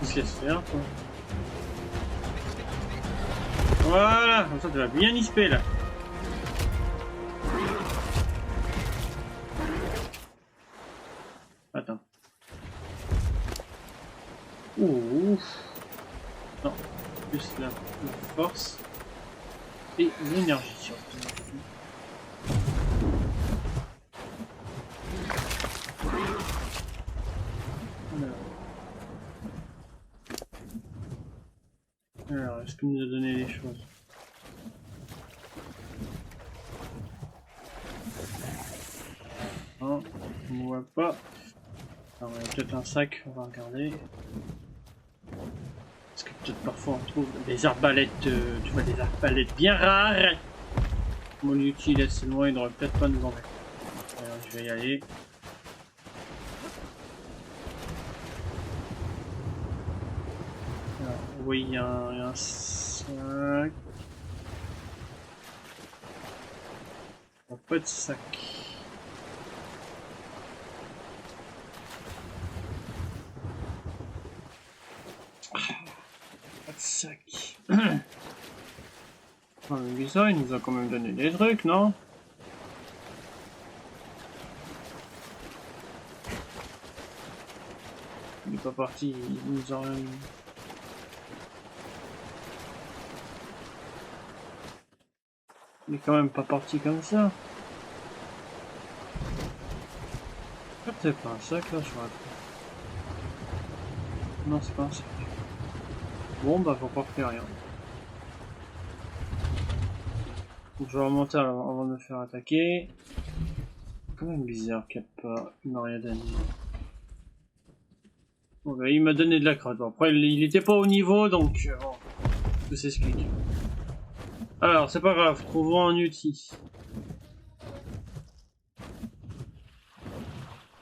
Qu'est-ce qu'il se fait, hein, quoi? Voilà, comme ça tu vas bien XP là. Attends. Ouh. Non, plus la force et l'énergie surtout. Alors, est-ce qu'il nous a donné les choses? Non, on ne voit pas. Alors, il y a peut-être un sac, on va regarder. Parce que peut-être parfois on trouve des arbalètes, tu vois, des arbalètes bien rares. Mon outil est assez loin, il devrait peut-être pas nous en mettre. Alors, je vais y aller. Alors, oui, il y a un sac. Pas de sac. Pas de sac. Ah, mais bizarre, il nous a quand même donné des trucs, non? Il est pas parti, il nous a rien. Il est quand même pas parti comme ça. C'est pas un sac là, je crois. Non, c'est pas un sac. Bon, bah, faut pas faire rien. Donc, je vais remonter avant de me faire attaquer. Quand même bizarre qu'il n'y ait pas une rien d'année. Bon, bah, il m'a donné de la crotte. Bon, après, il était pas au niveau, donc bon, tout s'explique. Alors, c'est pas grave, trouvons un outil.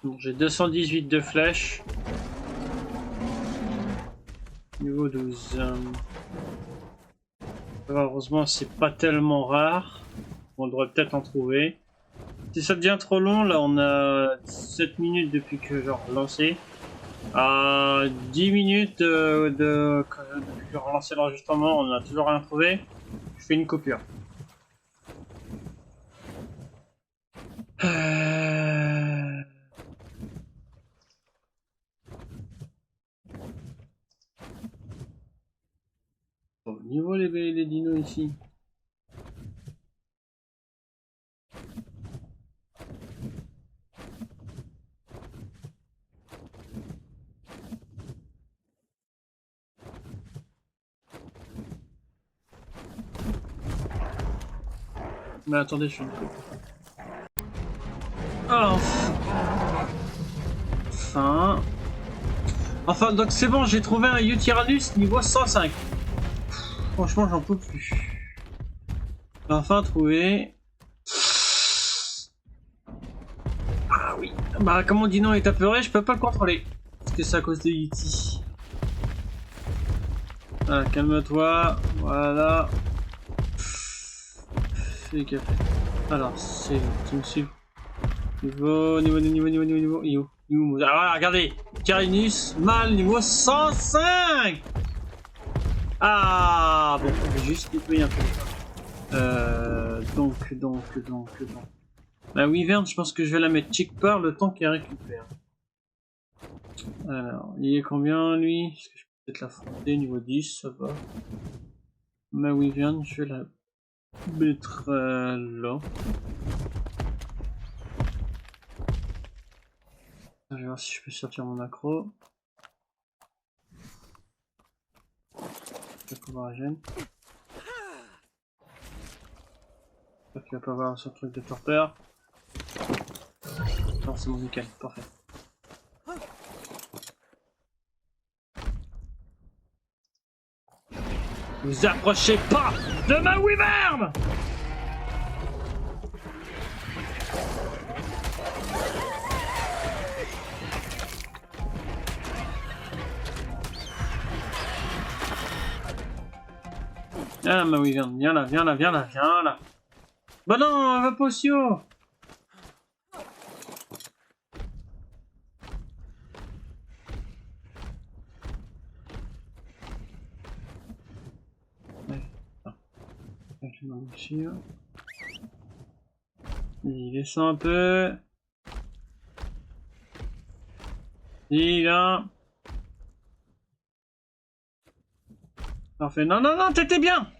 Donc, j'ai 218 de flèches. Niveau 12. Heureusement, c'est pas tellement rare. On devrait peut-être en trouver. Si ça devient trop long, là, on a 7 minutes depuis que j'ai relancé. À 10 minutes depuis que j'ai relancé l'enregistrement, on n'a toujours rien trouvé. Je fais une coupure. Au niveau les dinos ici. Mais attendez, je suis... Oh, enfin, donc c'est bon, j'ai trouvé un Eutyrannus niveau 105. Franchement, j'en peux plus. J'ai enfin trouvé... Ah oui. Bah, comme on dit non est apeuré, je peux pas le contrôler. Parce que c'est à cause de Yeti. Voilà, calme-toi. Voilà. Fais gaffe. Alors, tu me suis. Niveau. Ah, regardez. Tyrannus, mâle, niveau 105. Ah, bon, on va juste nettoyer un peu. Donc. La Wyvern, je pense que je vais la mettre check par le temps qu'elle récupère. Alors, il est combien lui? Est-ce que je peux peut-être l'affronter niveau 10, ça va. Ma Wyvern, je vais la mettre là. Je vais voir si je peux sortir mon accro. Je vais pouvoir la gêne. J'espère qu'il va pas avoir son truc de torpeur. Non, c'est bon, nickel, parfait. Vous approchez pas de ma Wyvern! Ah, ma Wyvern, viens là. Bah non, va pas aussi haut! Il descend un peu. Il là. Parfait. Non, t'étais bien!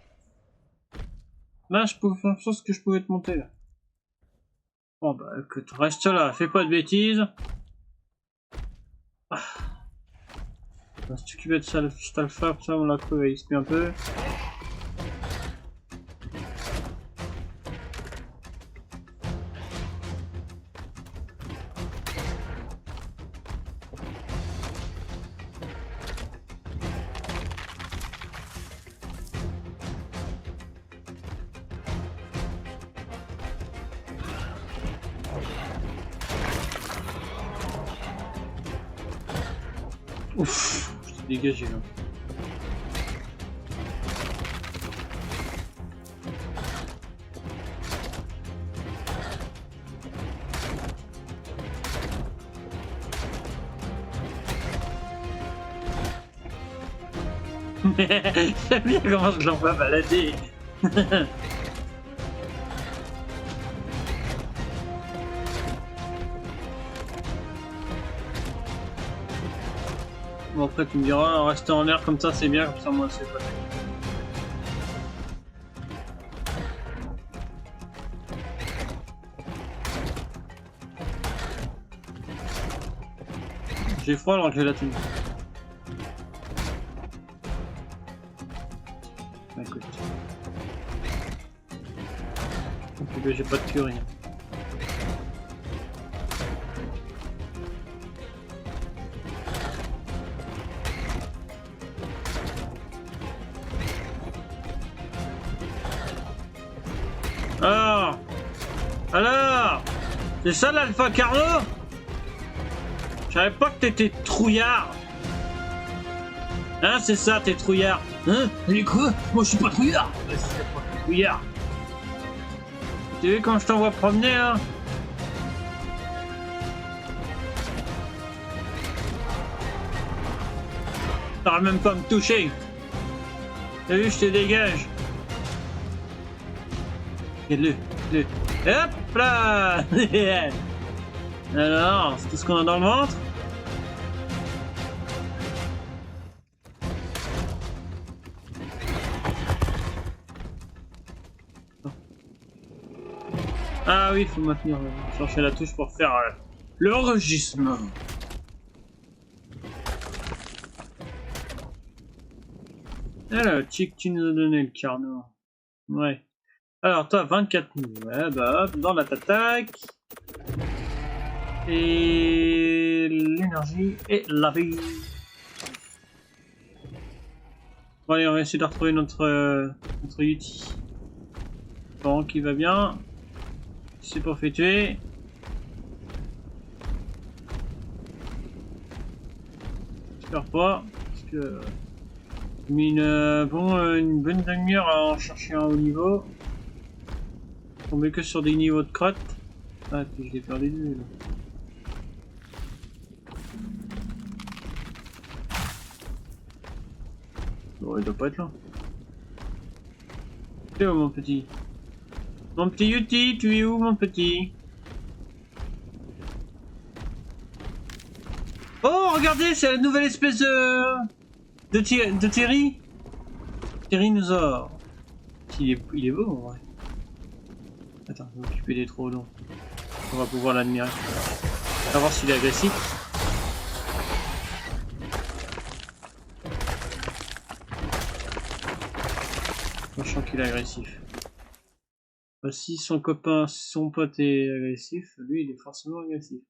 Là, je pouvais faire chose que je pouvais te monter là. Bon bah écoute, reste là, fais pas de bêtises. Ah. On va s'occuper de ça, le petit alpha, ça on l'a trouvé XP un peu. Ouf, je t'ai dégagé là. J'aime bien comment je l'envoie balader. Bon après tu me diras, rester en l'air comme ça c'est bien, comme ça moi c'est pas. J'ai froid alors que j'ai la tenue. Écoute. Donc j'ai pas de curie. Alors, c'est ça l'Alpha Carlo? Je savais pas que t'étais trouillard. Hein, c'est ça, t'es trouillard. Hein? Mais quoi? Moi je suis pas trouillard. Ouais, c'est pas trouillard. Tu vu quand je t'envoie promener là? T'auras même pas à me toucher. T'as vu, je te dégage. Regarde-le. Hop là. Alors, c'est tout ce qu'on a dans le ventre? Ah oui, il faut maintenir, chercher la touche pour faire le enregistrement. Alors, Chick, tu nous as donné le carnot. Ouais. Alors toi 24 000, ouais bah hop, dans la t'attaque. Et l'énergie et la vie. Bon allez, on va essayer de retrouver notre Yuti. Bon, qui va bien. C'est pour fait tuer. J'espère pas, parce que j'ai mis une bonne demi-heure à en chercher un haut niveau. On met que sur des niveaux de crotte. Ah, puis je l'ai perdu de vue là. Bon, il doit pas être là. Tu es où mon petit? Mon petit Yuti, tu es où mon petit? Oh, regardez, c'est la nouvelle espèce de Terry. Tyrannosaure. Il est beau en vrai. Attends, je vais m'occuper des trop longs. On va pouvoir l'admirer. On va voir s'il est agressif. Sachant qu'il est agressif. Bah, si son pote est agressif, lui il est forcément agressif.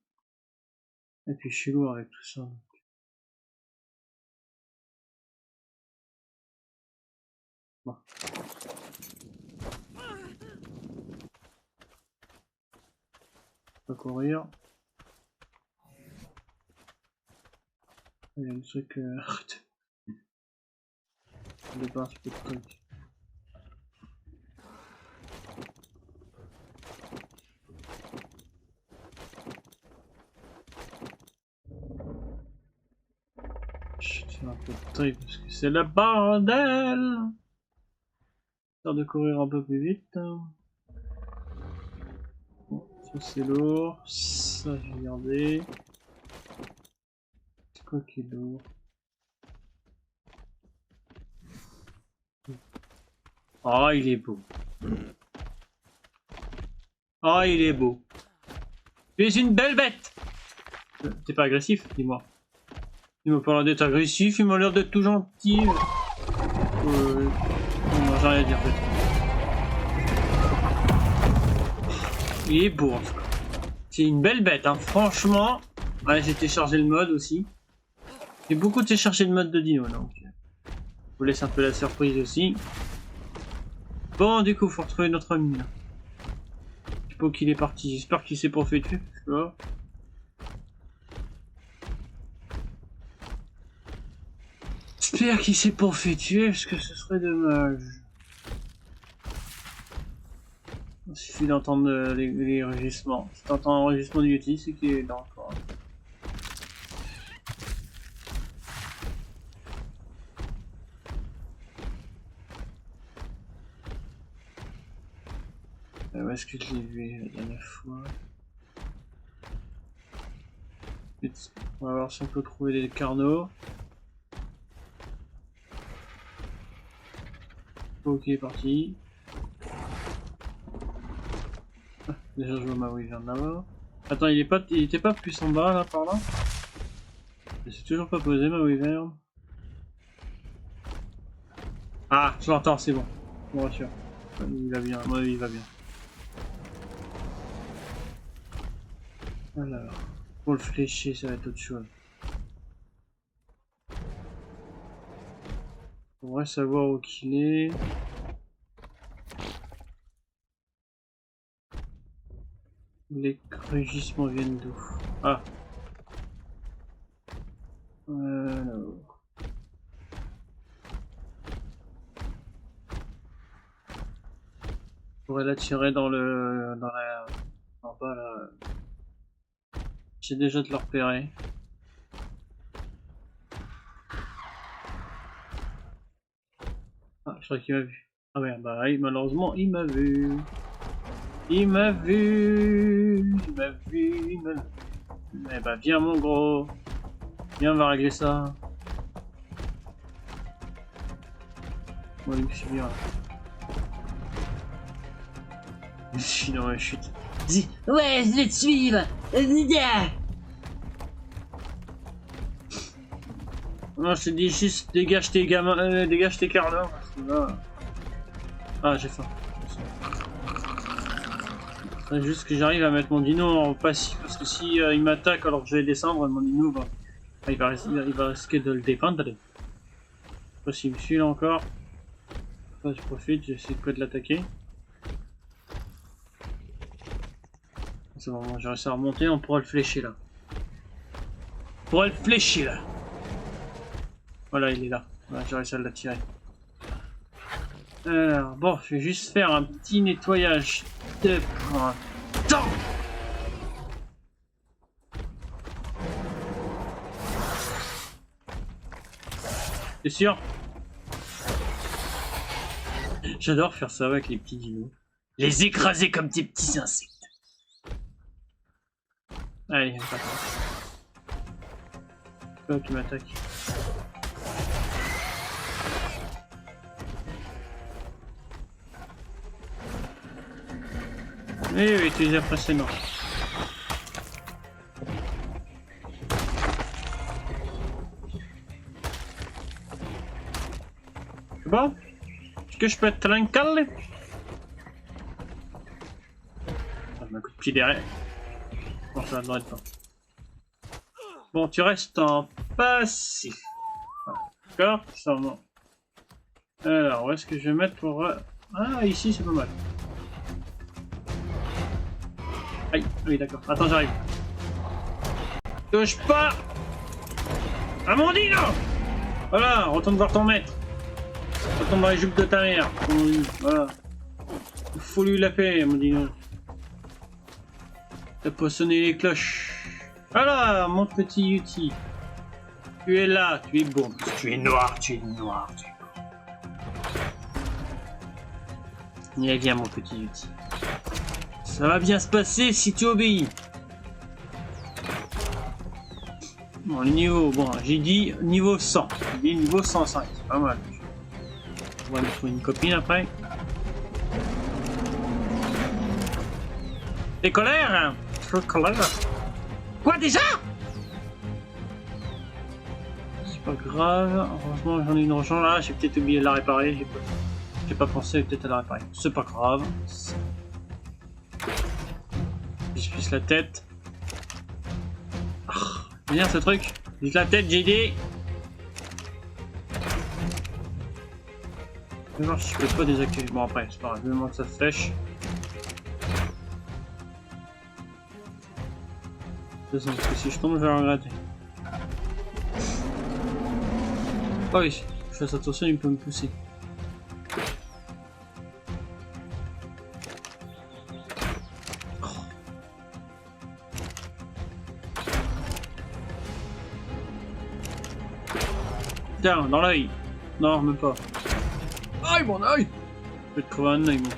Et puis je suis lourd avec tout ça. Bon. Pas courir. Il y a un truc. Arrête. Au départ, tu peux te truc. Je fais un peu de truc parce que c'est le bordel. Histoire de courir un peu plus vite. Bon, ça c'est lourd. Ça je vais garder. C'est quoi qui est lourd? Oh, il est beau. Oh, il est beau. Tu es une belle bête. T'es pas agressif, dis-moi. Il m'a pas l'air d'être agressif, il m'a l'air d'être tout gentil. Non, j'ai rien à dire peut-être. Il est beau en tout cas. C'est une belle bête, hein. Franchement. Ouais, j'ai téléchargé le mode aussi. J'ai beaucoup téléchargé le mode de Dino, donc je vous laisse un peu la surprise aussi. Bon, du coup, faut retrouver notre ami là. Je sais pas qu'il est parti. J'espère qu'il s'est pas fait tuer. Parce que là... J'espère qu'il s'est pas fait tuer parce que ce serait dommage. Il suffit d'entendre les rugissements. Si t'entends un rugissement du Yeti, c'est qu'il est là encore. Où est-ce que je l'ai vu la dernière fois? On va voir si on peut trouver des carnaux. Ok, parti. Ah, déjà je vois ma oui, je viens de là-bas. Attends, il était pas plus en bas là par là? Je suis toujours pas posé ma wyvern. Ah, je l'entends, c'est bon. Je me rassure. Il va bien, moi il va bien. Alors, pour le flécher, ça va être autre chose. On devrait savoir où qu'il est. Les rugissements viennent d'où? Ah. Là-haut. On pourrait l'attirer dans le... en bas là. J'ai déjà de le repérer. Ah, je crois qu'il m'a vu. Ah ouais, bah malheureusement il m'a vu. Il m'a vu. Il m'a vu. Il m'a vu. Eh bah viens mon gros. Viens, on va régler ça. Bon, il me suit bien. Je suis dans ma chute. Dis, ouais, je vais te suivre. Non, je te dis juste dégage tes gamins, dégage tes carnaux. Ah, j'ai faim. C'est juste que j'arrive à mettre mon dino en passif parce que si il m'attaque alors que je vais descendre, mon dino il va risquer de le défendre. Je sais pas s'il me suit là encore. Là, je profite, j'essaie de l'attaquer. C'est bon, j'ai réussi à remonter, on pourra le flécher là. On pourra le flécher là. Voilà, il est là. Voilà, j'ai réussi à l'attirer. Alors, bon, je vais juste faire un petit nettoyage de temps. T'es sûr? J'adore faire ça avec les petits dinos. Les écraser comme des petits insectes. Allez, on pas qui m'attaque. Oui, tu les as précédents. C'est bon? Est-ce que je peux être tranquille? Ah, un coup de pied derrière. Bon, ça devrait être pas. Bon, tu restes en passif. D'accord? Ça va. Alors, où est-ce que je vais mettre pour... Ah, ici, c'est pas mal. Aïe, oui, d'accord. Attends, j'arrive. Touche pas à mon dino! Voilà, retourne voir ton maître. Retourne dans les jupes de ta mère. Voilà. Il faut lui la paix, mon dino. T'as pas sonné les cloches. Voilà, mon petit Yuti. Tu es là, tu es bon. Tu es noir, tu es noir, tu es bon. Viens, viens, mon petit Yuti. Ça va bien se passer si tu obéis. Bon, le niveau, bon, j'ai dit niveau 100. J'ai dit niveau 105, c'est pas mal. On va me trouver une copine après. T'es colère, hein? Colère. Quoi déjà? C'est pas grave. Heureusement j'en ai une rechange là. J'ai peut-être oublié de la réparer. J'ai pas pensé peut-être à la réparer. C'est pas grave. Je puisse la tête. Oh, bien ce truc. Juste la tête, j'ai dit. Je vais voir si je peux pas désactiver. Bon après, c'est pas grave. Je vais monter sa flèche. Parce que si je tombe, je vais regretter. Oh oui, je fasse attention, il peut me pousser. Oh. Tiens, dans l'œil. Non, même pas. Aïe, mon œil! Je vais te crever un œil, mon gars.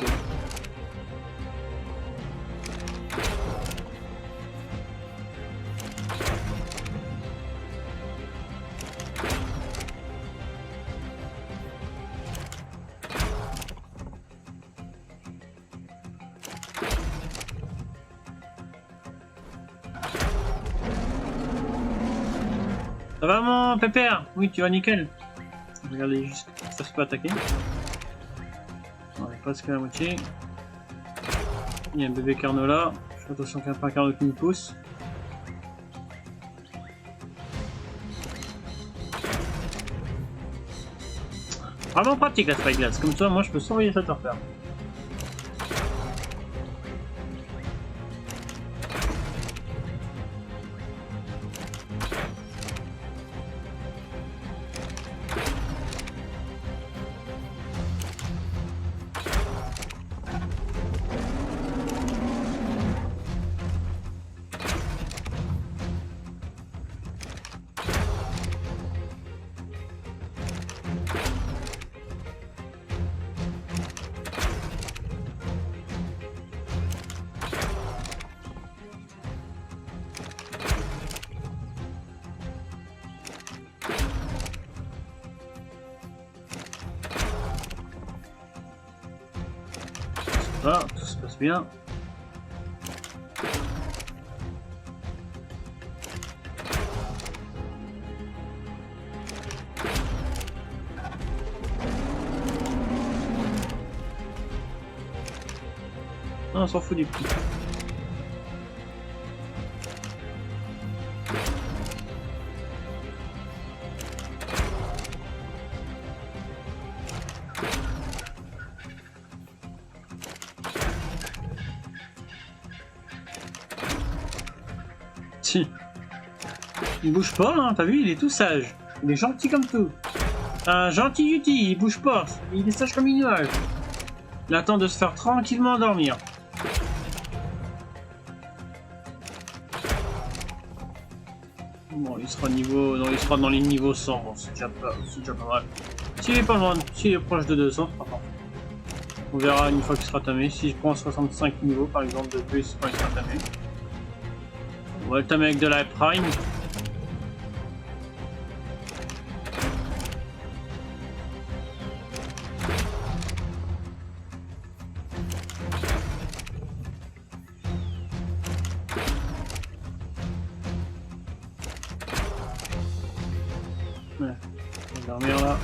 Ça va mon pépère? Oui, tu vas nickel. Regardez juste que ça se peut attaquer. On est presque à la moitié. Il y a un bébé carnot là. Je fais attention qu'il n'y a pas un carnot qui me pousse. Vraiment pratique la spyglass. Comme ça, moi je peux surveiller cette affaire. Ça, tout se passe bien. on s'en fout du prix. Si. Il bouge pas, hein, t'as vu, il est tout sage. Il est gentil comme tout. Un gentil Yuti, il bouge pas. Il est sage comme une nuage. Il attend de se faire tranquillement endormir. Bon, il sera niveau. Non, il sera dans les niveaux 100. Bon, c'est déjà pas mal. S'il est pas loin, s'il est proche de 200, c'est pas parfait. On verra une fois qu'il sera tamé. Si je prends 65 niveaux par exemple de plus quand il sera tamé. On va le tamer avec de la prime. Ouais, on va dormir là.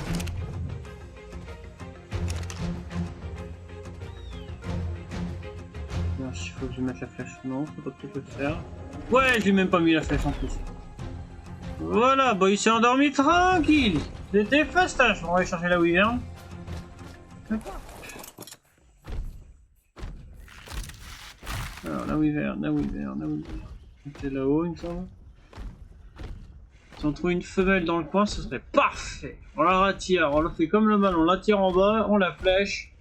Il faut que je mette la flèche. Non, faut pas peut-être le faire. Ouais, j'ai même pas mis la flèche en plus. Voilà, bah il s'est endormi tranquille. C'était fastoche. On va aller chercher la wyvern. Alors, la wyvern. C'est là-haut, il me semble. Si on trouve une femelle dans le coin, ce serait parfait. On la rattire, on la fait comme le mal, on la tire en bas, on la flèche.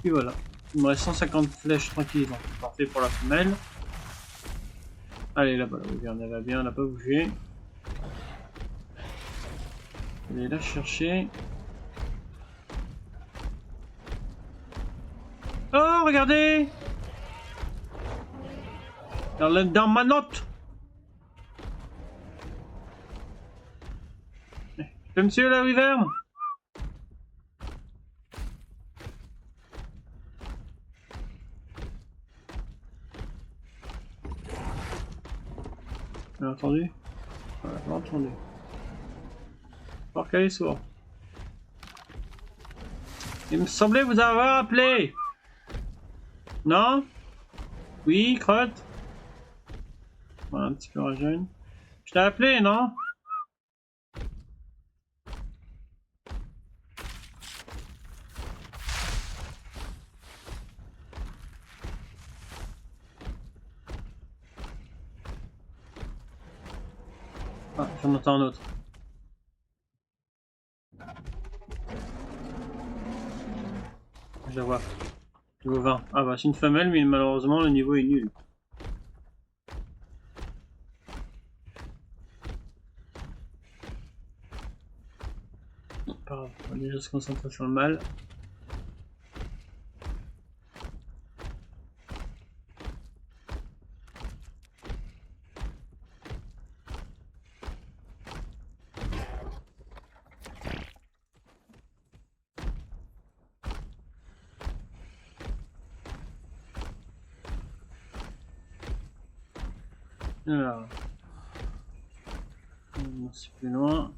Puis voilà. Il me reste 150 flèches tranquilles, donc c'est parfait pour la femelle. Allez, là-bas, la wyvern, elle va bien, elle n'a pas bougé. Allez la chercher. Oh, regardez! Dans ma note! C'est monsieur la wyvern? Vous avez entendu? Voilà, j'ai entendu. Voir qu'elle est sourde. Il me semblait vous avoir appelé. Non? Oui, crotte? Voilà, un petit peu rajeune. Je t'ai appelé, non? Ah, j'en entends un autre. Je la vois. Niveau 20. Ah bah c'est une femelle, mais malheureusement le niveau est nul. Pas grave, on va déjà se concentrer sur le mâle. Alors, c'est plus loin.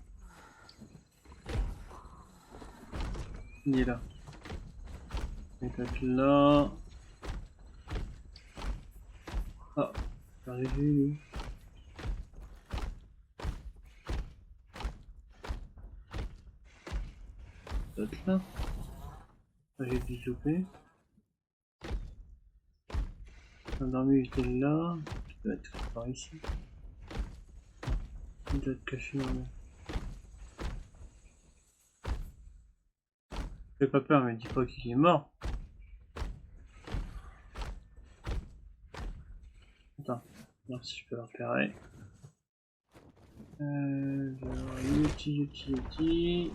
Il est là. Il est peut-être là. Ah, c'est arrivé lui. Peut-être là. Ah, j'ai dû choper. L'endormi était là. Il doit être par ici. Il doit être caché dans le... Fais pas peur, mais dis pas qu'il est mort. Attends, voir si je peux le repérer. Yuti.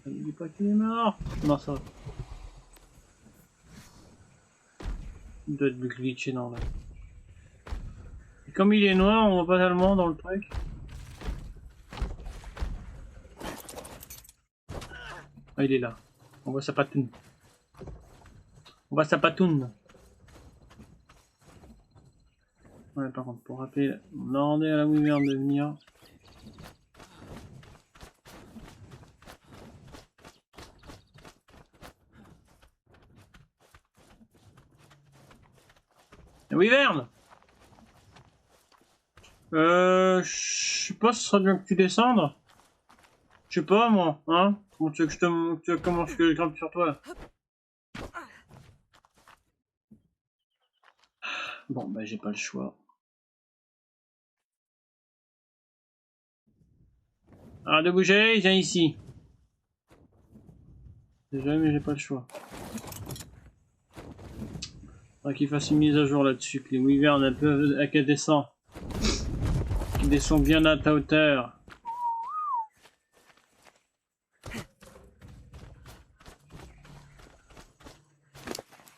Ne dis pas qu'il est mort. Non, ça va. Il doit être glitché dans là. Et comme il est noir, on voit pas tellement dans le truc. Ah, il est là. On voit sa patoune. Ouais, par contre, pour rappeler, on a demandé à la wyvern de venir. Wyvern. Je sais pas si ce sera bien que tu descendes. Je sais pas moi, hein. Comment tu veux que comment je grimpe sur toi? Bon bah j'ai pas le choix. Arrête de bouger, viens ici. Déjà mais j'ai pas le choix. Faudra qu'il fasse une mise à jour là-dessus, que les wyverns un peu à qu'elle descend. Qu'ils descendent bien à ta hauteur.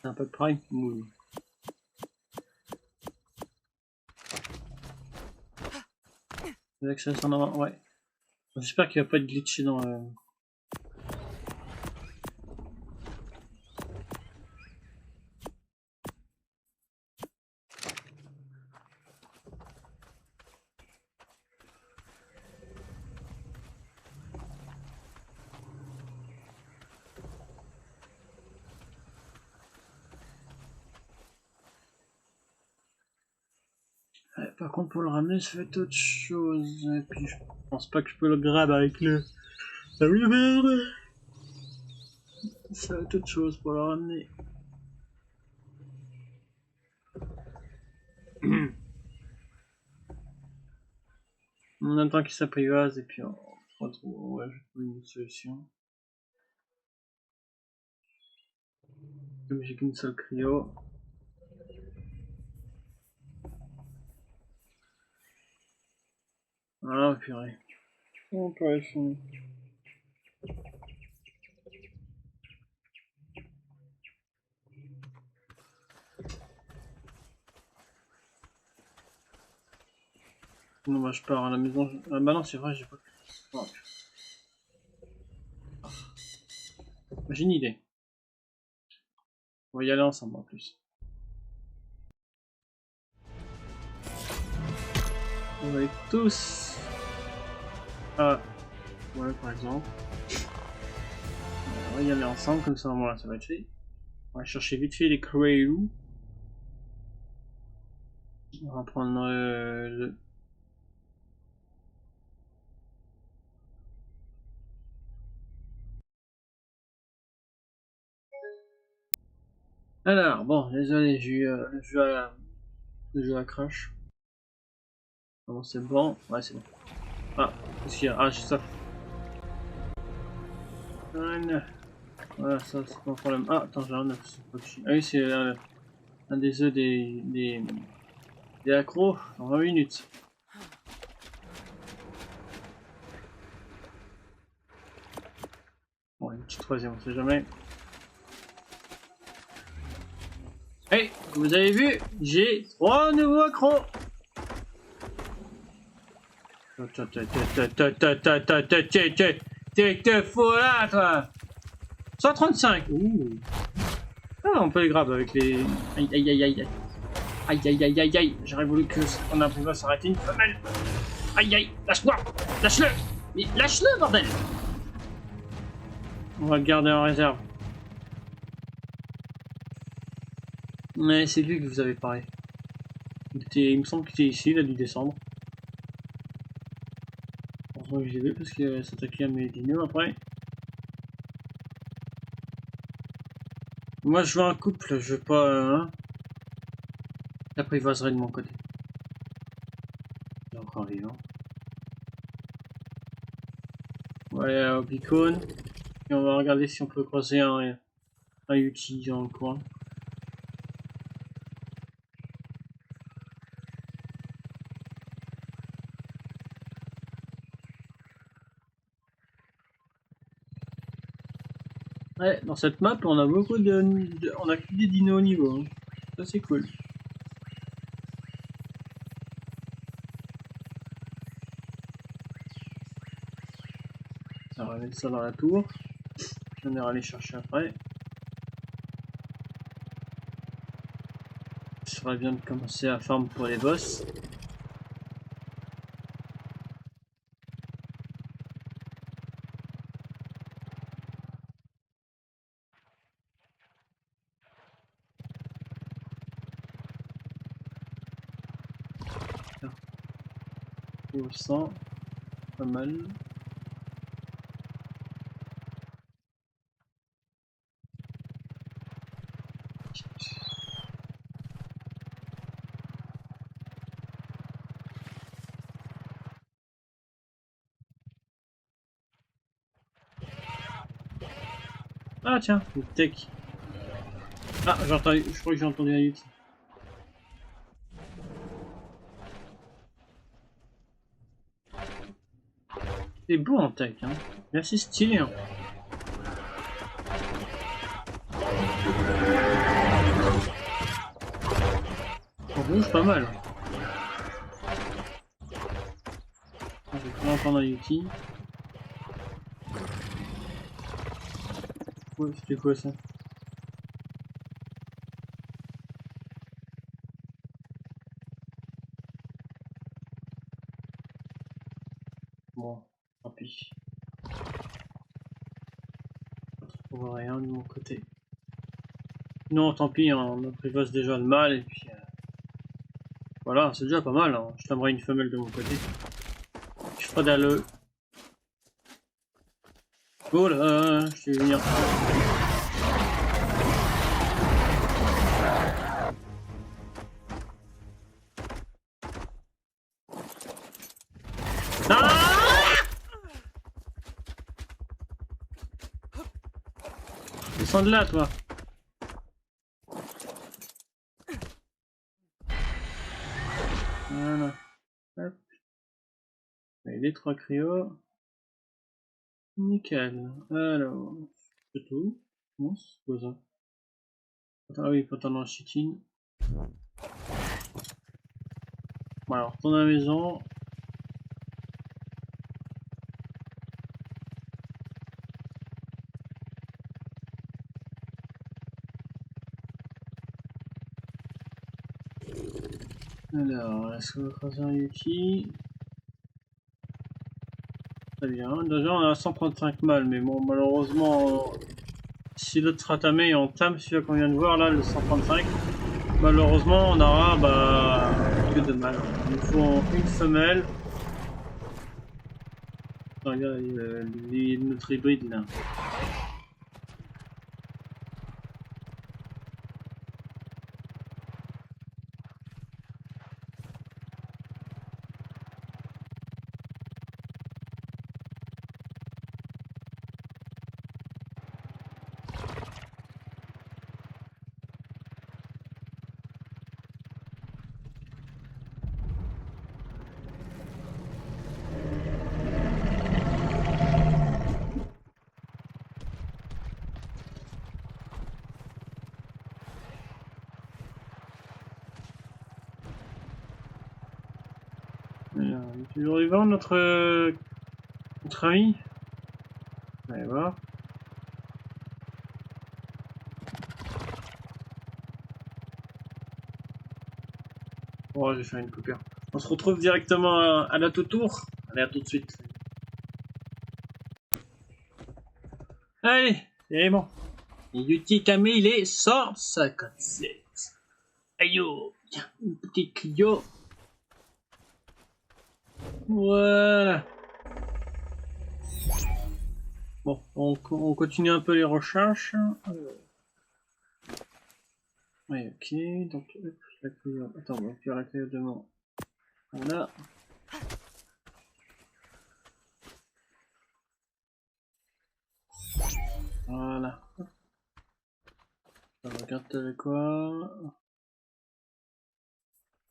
Un peu de prime. Oui. L'accès en avant, ouais. J'espère qu'il va pas être glitché dans le... Ouais, par contre pour le ramener ça fait autre chose. Et puis je pense pas que je peux le grab avec le... Ah oui merde. Ça va être autre chose pour le ramener. On attend qu'il s'apprivoise et puis on retrouve... Ouais, je trouve une solution. Comme j'ai qu'une seule cryo. Voilà, purée. On peut fini. Non, bah je pars à la maison. Ah bah non, c'est vrai, j'ai pas... Oh. J'ai une idée. On va y aller ensemble en plus. On va aller tous... Ah, ouais, par exemple. On va y aller ensemble, comme ça, voilà, ça va être fait. On va chercher vite fait les Crew. On va prendre le... Alors, bon, désolé, j'ai eu le jeu à crash. Bon, c'est bon. Ouais, c'est bon. Ah, qu'est-ce qu'il y a? Ah, j'ai ça. Voilà, ça, c'est pas un problème. Ah, attends, j'ai un œuf. Ah oui, c'est un des œufs des accros dans 20 minutes. Bon, une petite troisième, on sait jamais. Hey, vous avez vu, j'ai 3 nouveaux accros. T'es fou là, toi. 135. Ouh. Ah, on peut les grab avec les... Aïe, aïe, aïe, aïe. Aïe, aïe, aïe, aïe, aïe. J'aurais voulu que on a pu s'arrêter une femelle. Aïe, aïe, lâche-moi. Lâche-le. Mais lâche-le, bordel. On va le garder en réserve. Mais c'est lui que vous avez parlé. Il me semble qu'il était ici, il a dû descendre. Heureusement que j'ai vu parce qu'il s'attaquait à mes dinos après. Moi je veux un couple, je veux pas... Hein. Après il vaserait de mon côté. Il est encore vivant. On va aller au beacon. Et on va regarder si on peut croiser un Yuki dans le coin. Ouais, dans cette map, on a beaucoup on a que des dinos au niveau. Hein. Ça, c'est cool. On va mettre ça dans la tour. On ira aller chercher après. Ce serait bien de commencer à farm pour les boss. Au sang, pas mal. Ah tiens, le tech. Ah, j'ai entendu, je crois que j'ai entendu un Yeti. C'est beau en tech, hein. C'est assez stylé, hein. On bouge pas mal. J'ai cru entendre un Yeti. Ouais, c'était quoi ça? Bon, tant pis. On voit rien de mon côté. Non, tant pis, hein, on apprivoise déjà le mal et puis voilà, c'est déjà pas mal. Hein. Je t'aimerais une femelle de mon côté. Je ferai d'aller. Oh là, je vais venir. Ah! Descends de là, toi. Voilà. Hop. Et les 3 cryos. Nickel. Alors, c'est tout. Non, c'est quoi ça? Ah oui, pendant chitine. Bon, alors, retourne à la maison. Alors, est-ce qu'on va croiser un Yeti? Très bien. Déjà, on a 135 mâles, mais bon, malheureusement, si l'autre sera tamé et on tame celui qu'on vient de voir là, le 135, malheureusement, on aura que de mâles. Il nous faut une femelle. Regarde notre hybride là. Alors, il est toujours vivant notre ami. Allez voir. Oh, j'ai fait une coupure. On se retrouve directement à la tour. Allez, à tout de suite. Allez, c'est bon. Yuti Kame, il est 157. Aïe, tiens, une petite Clio. Voilà. Bon, on continue un peu les recherches. Oui, ok, donc la clé. Attends, on va faire la clé de mon. Voilà. Voilà. On regarde avec quoi.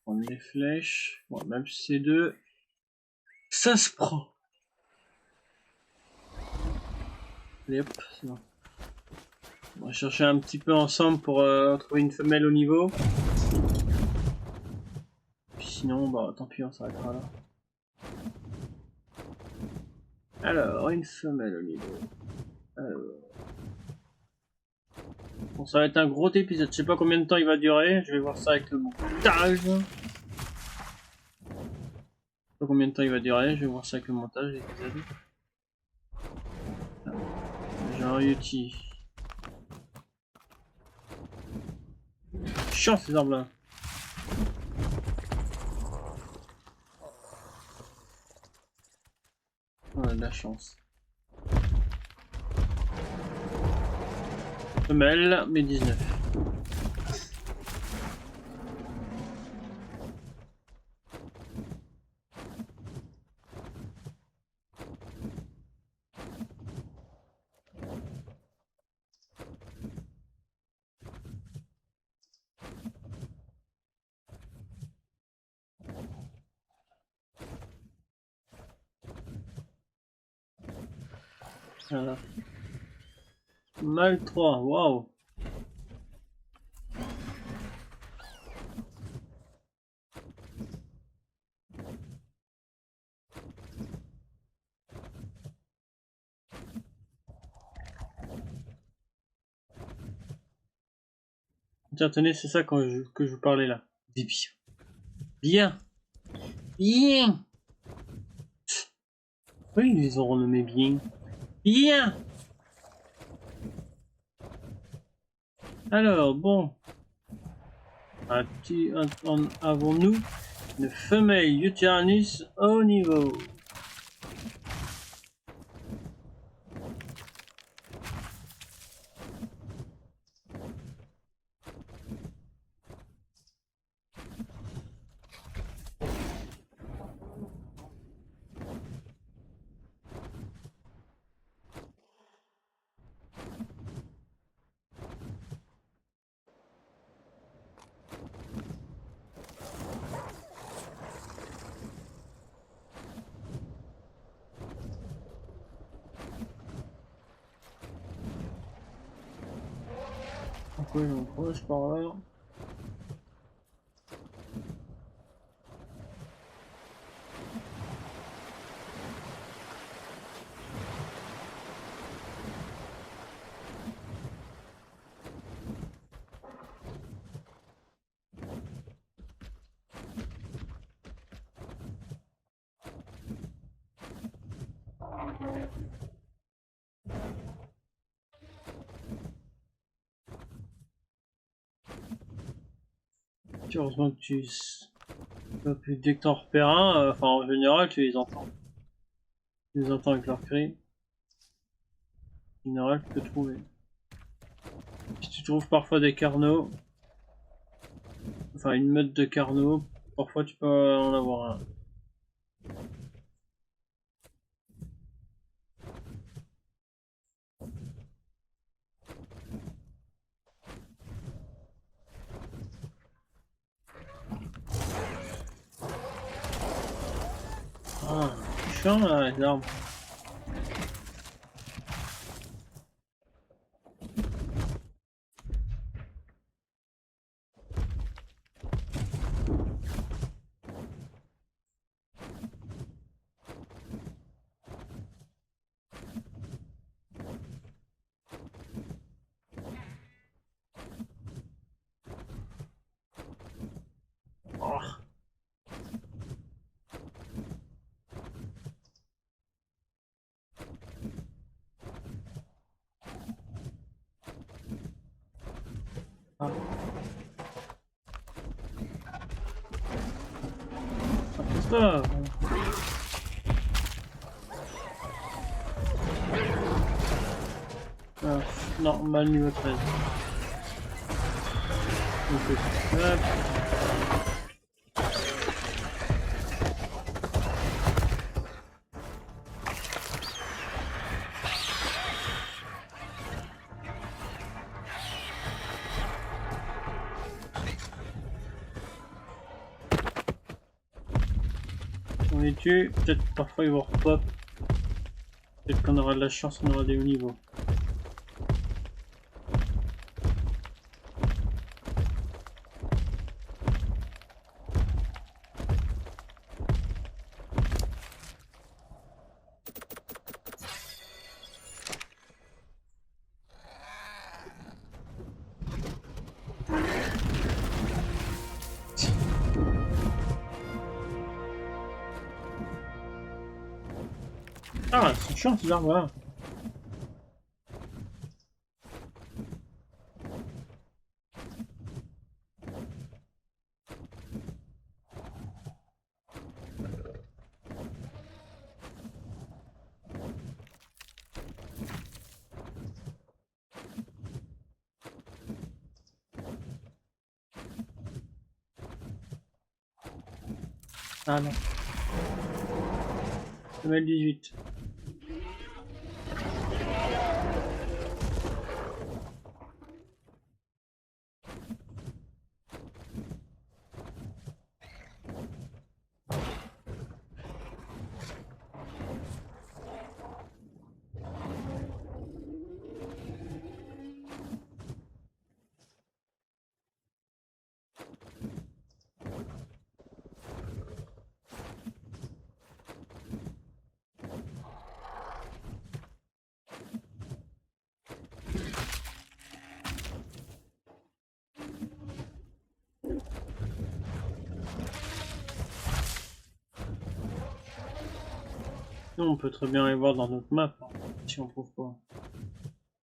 On met les flèches. Bon, même si c'est deux, ça se prend. Allez hop, c'est bon. On va chercher un petit peu ensemble pour trouver une femelle au niveau. Puis sinon, bah tant pis, on s'arrêtera là. Alors, une femelle au niveau. Alors. Bon, ça va être un gros épisode. Je sais pas combien de temps il va durer. Je vais voir ça avec le montage. Je sais pas combien de temps il va durer. Je vais voir ça avec le montage. L'épisode. J'ai un Yeti. Chiant ces arbres là. a de la chance. Femelle, mais 19. Voilà. Mal 3, waouh. Tiens, tenez, c'est ça que je vous parlais là. Des bien. Bien. Bien. Oui, ils les ont renommés bien. Bien. Alors, bon. Avons-nous une femelle Uteranus au niveau? Pourquoi j'en croise par là? Heureusement que dès que t'en repères un, enfin en général tu les entends. Tu les entends avec leur cri. En général tu peux trouver. Si tu trouves parfois des carnaux, enfin une meute de carnaux, parfois tu peux en avoir un. Ah, chiant là les armes. Oh. Ah. C'est ça. Ah, normal niveau 13. Donc, hop. On les tue, peut-être parfois ils vont repop. Peut-être qu'on aura de la chance, on aura des hauts niveaux. Ah, c'est chiant ces arbres là. Ah non. Femelle 18. On peut très bien aller voir dans notre map, hein, si on trouve pas.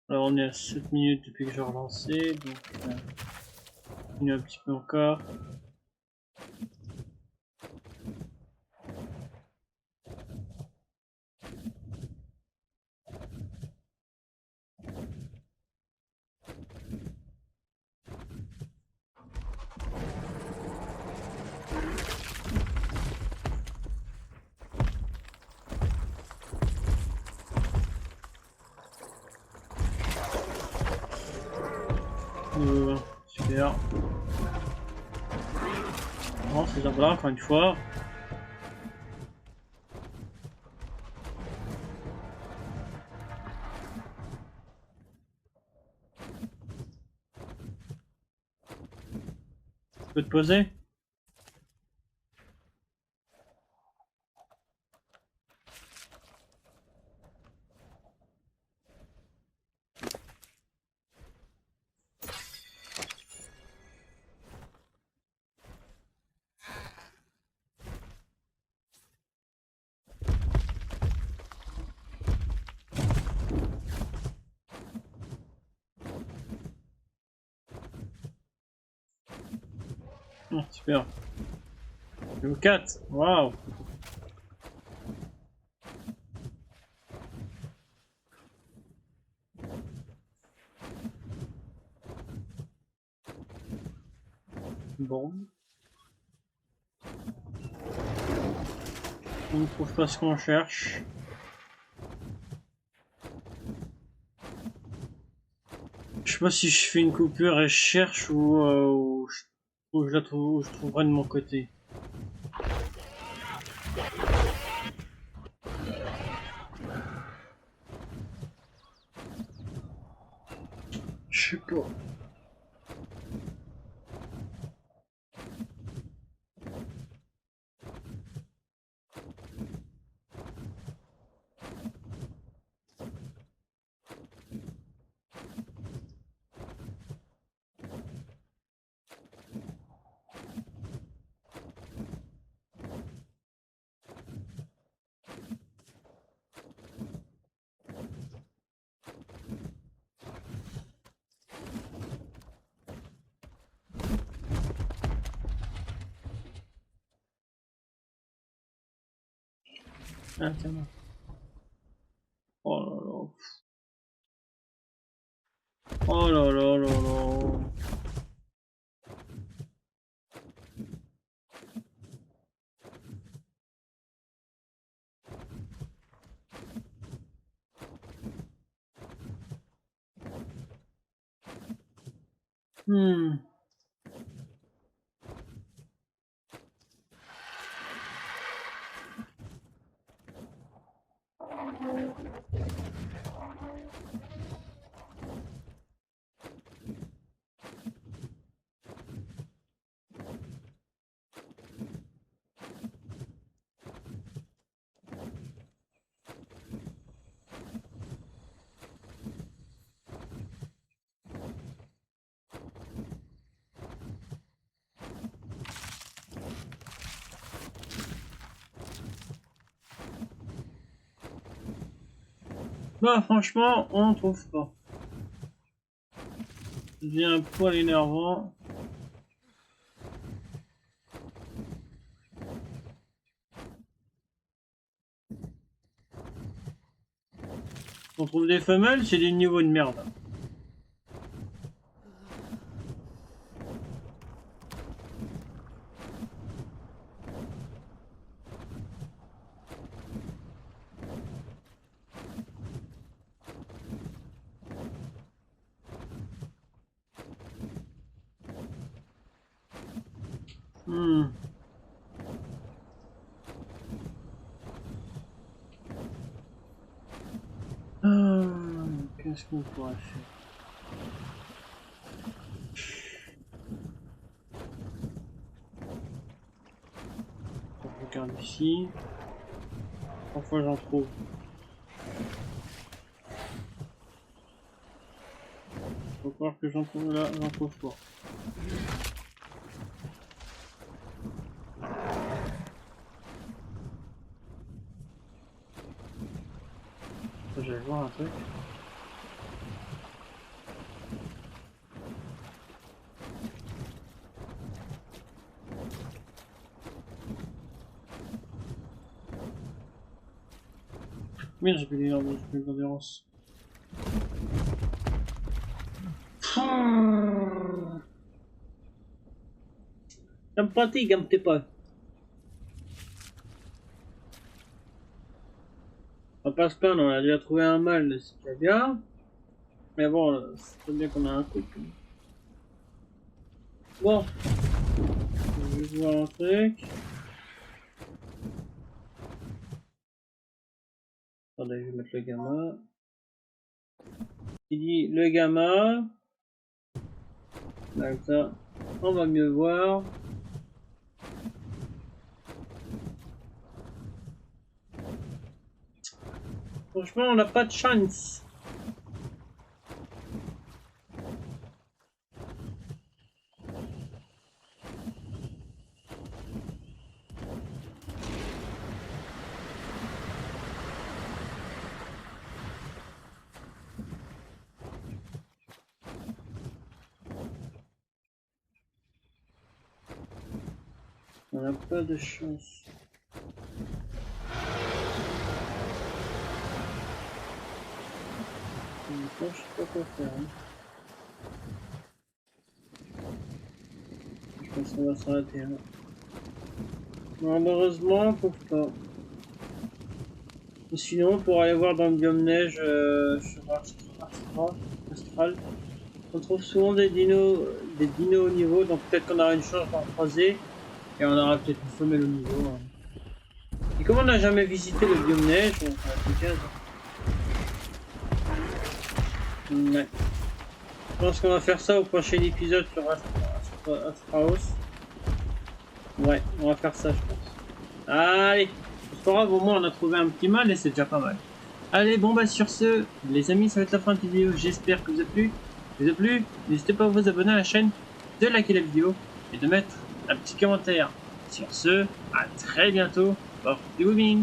Alors on est à 7 minutes depuis que j'ai relancé, donc on continue un petit peu encore. Super. Bon, ces arbres là, encore une fois. Tu peux te poser? Oh, super. Niveau 4. Waouh. Bon. On ne trouve pas ce qu'on cherche. Je sais pas si je fais une coupure et je cherche ou je la trouve, ou je trouverai de mon côté. Je sais pas. Ah, tiens là. Oh là là. Oh là là là là. Hmm. Bah franchement, on ne trouve pas. Ça devient un poil énervant. On trouve des femelles, c'est des niveaux de merde. Qu'est-ce qu'on pourrait faire? Je regarde ici. Parfois j'en trouve. Faut croire que j'en trouve là, j'en trouve pas. Je vais voir un truc. Merde, j'ai plus les jambes, j'ai plus d'endurance. Ça me fatigue un petit peu. On va pas se plaindre, on a déjà trouvé un mal, c'est déjà bien. Mais bon, c'est bien qu'on a un truc. Bon. Je vais voir un truc. Attendez, je vais mettre le gamma. Il dit le gamma. Comme ça, on va mieux voir. Franchement, on n'a pas de chance. On n'a pas de chance. Je sais pas quoi faire. Hein. Je pense qu'on va s'arrêter là. Malheureusement, pour pas. Ou sinon, pour aller voir dans le biome neige sur Astral, on trouve souvent des dinos au niveau, donc peut-être qu'on aura une chance d'en croiser et on aura peut-être une femelle au niveau. Hein. Et comme on n'a jamais visité le biome neige, on va faire ouais. Je pense qu'on va faire ça au prochain épisode sur Astraos. Ouais, on va faire ça, je pense. Allez, c'est pas grave, au moins on a trouvé un petit mal et c'est déjà pas mal. Allez, bon bah sur ce, les amis, ça va être la fin de cette vidéo. J'espère que vous a plu. Si vous a plu, n'hésitez pas à vous abonner à la chaîne, de liker la vidéo et de mettre un petit commentaire. Sur ce, à très bientôt. Portez-vous bien.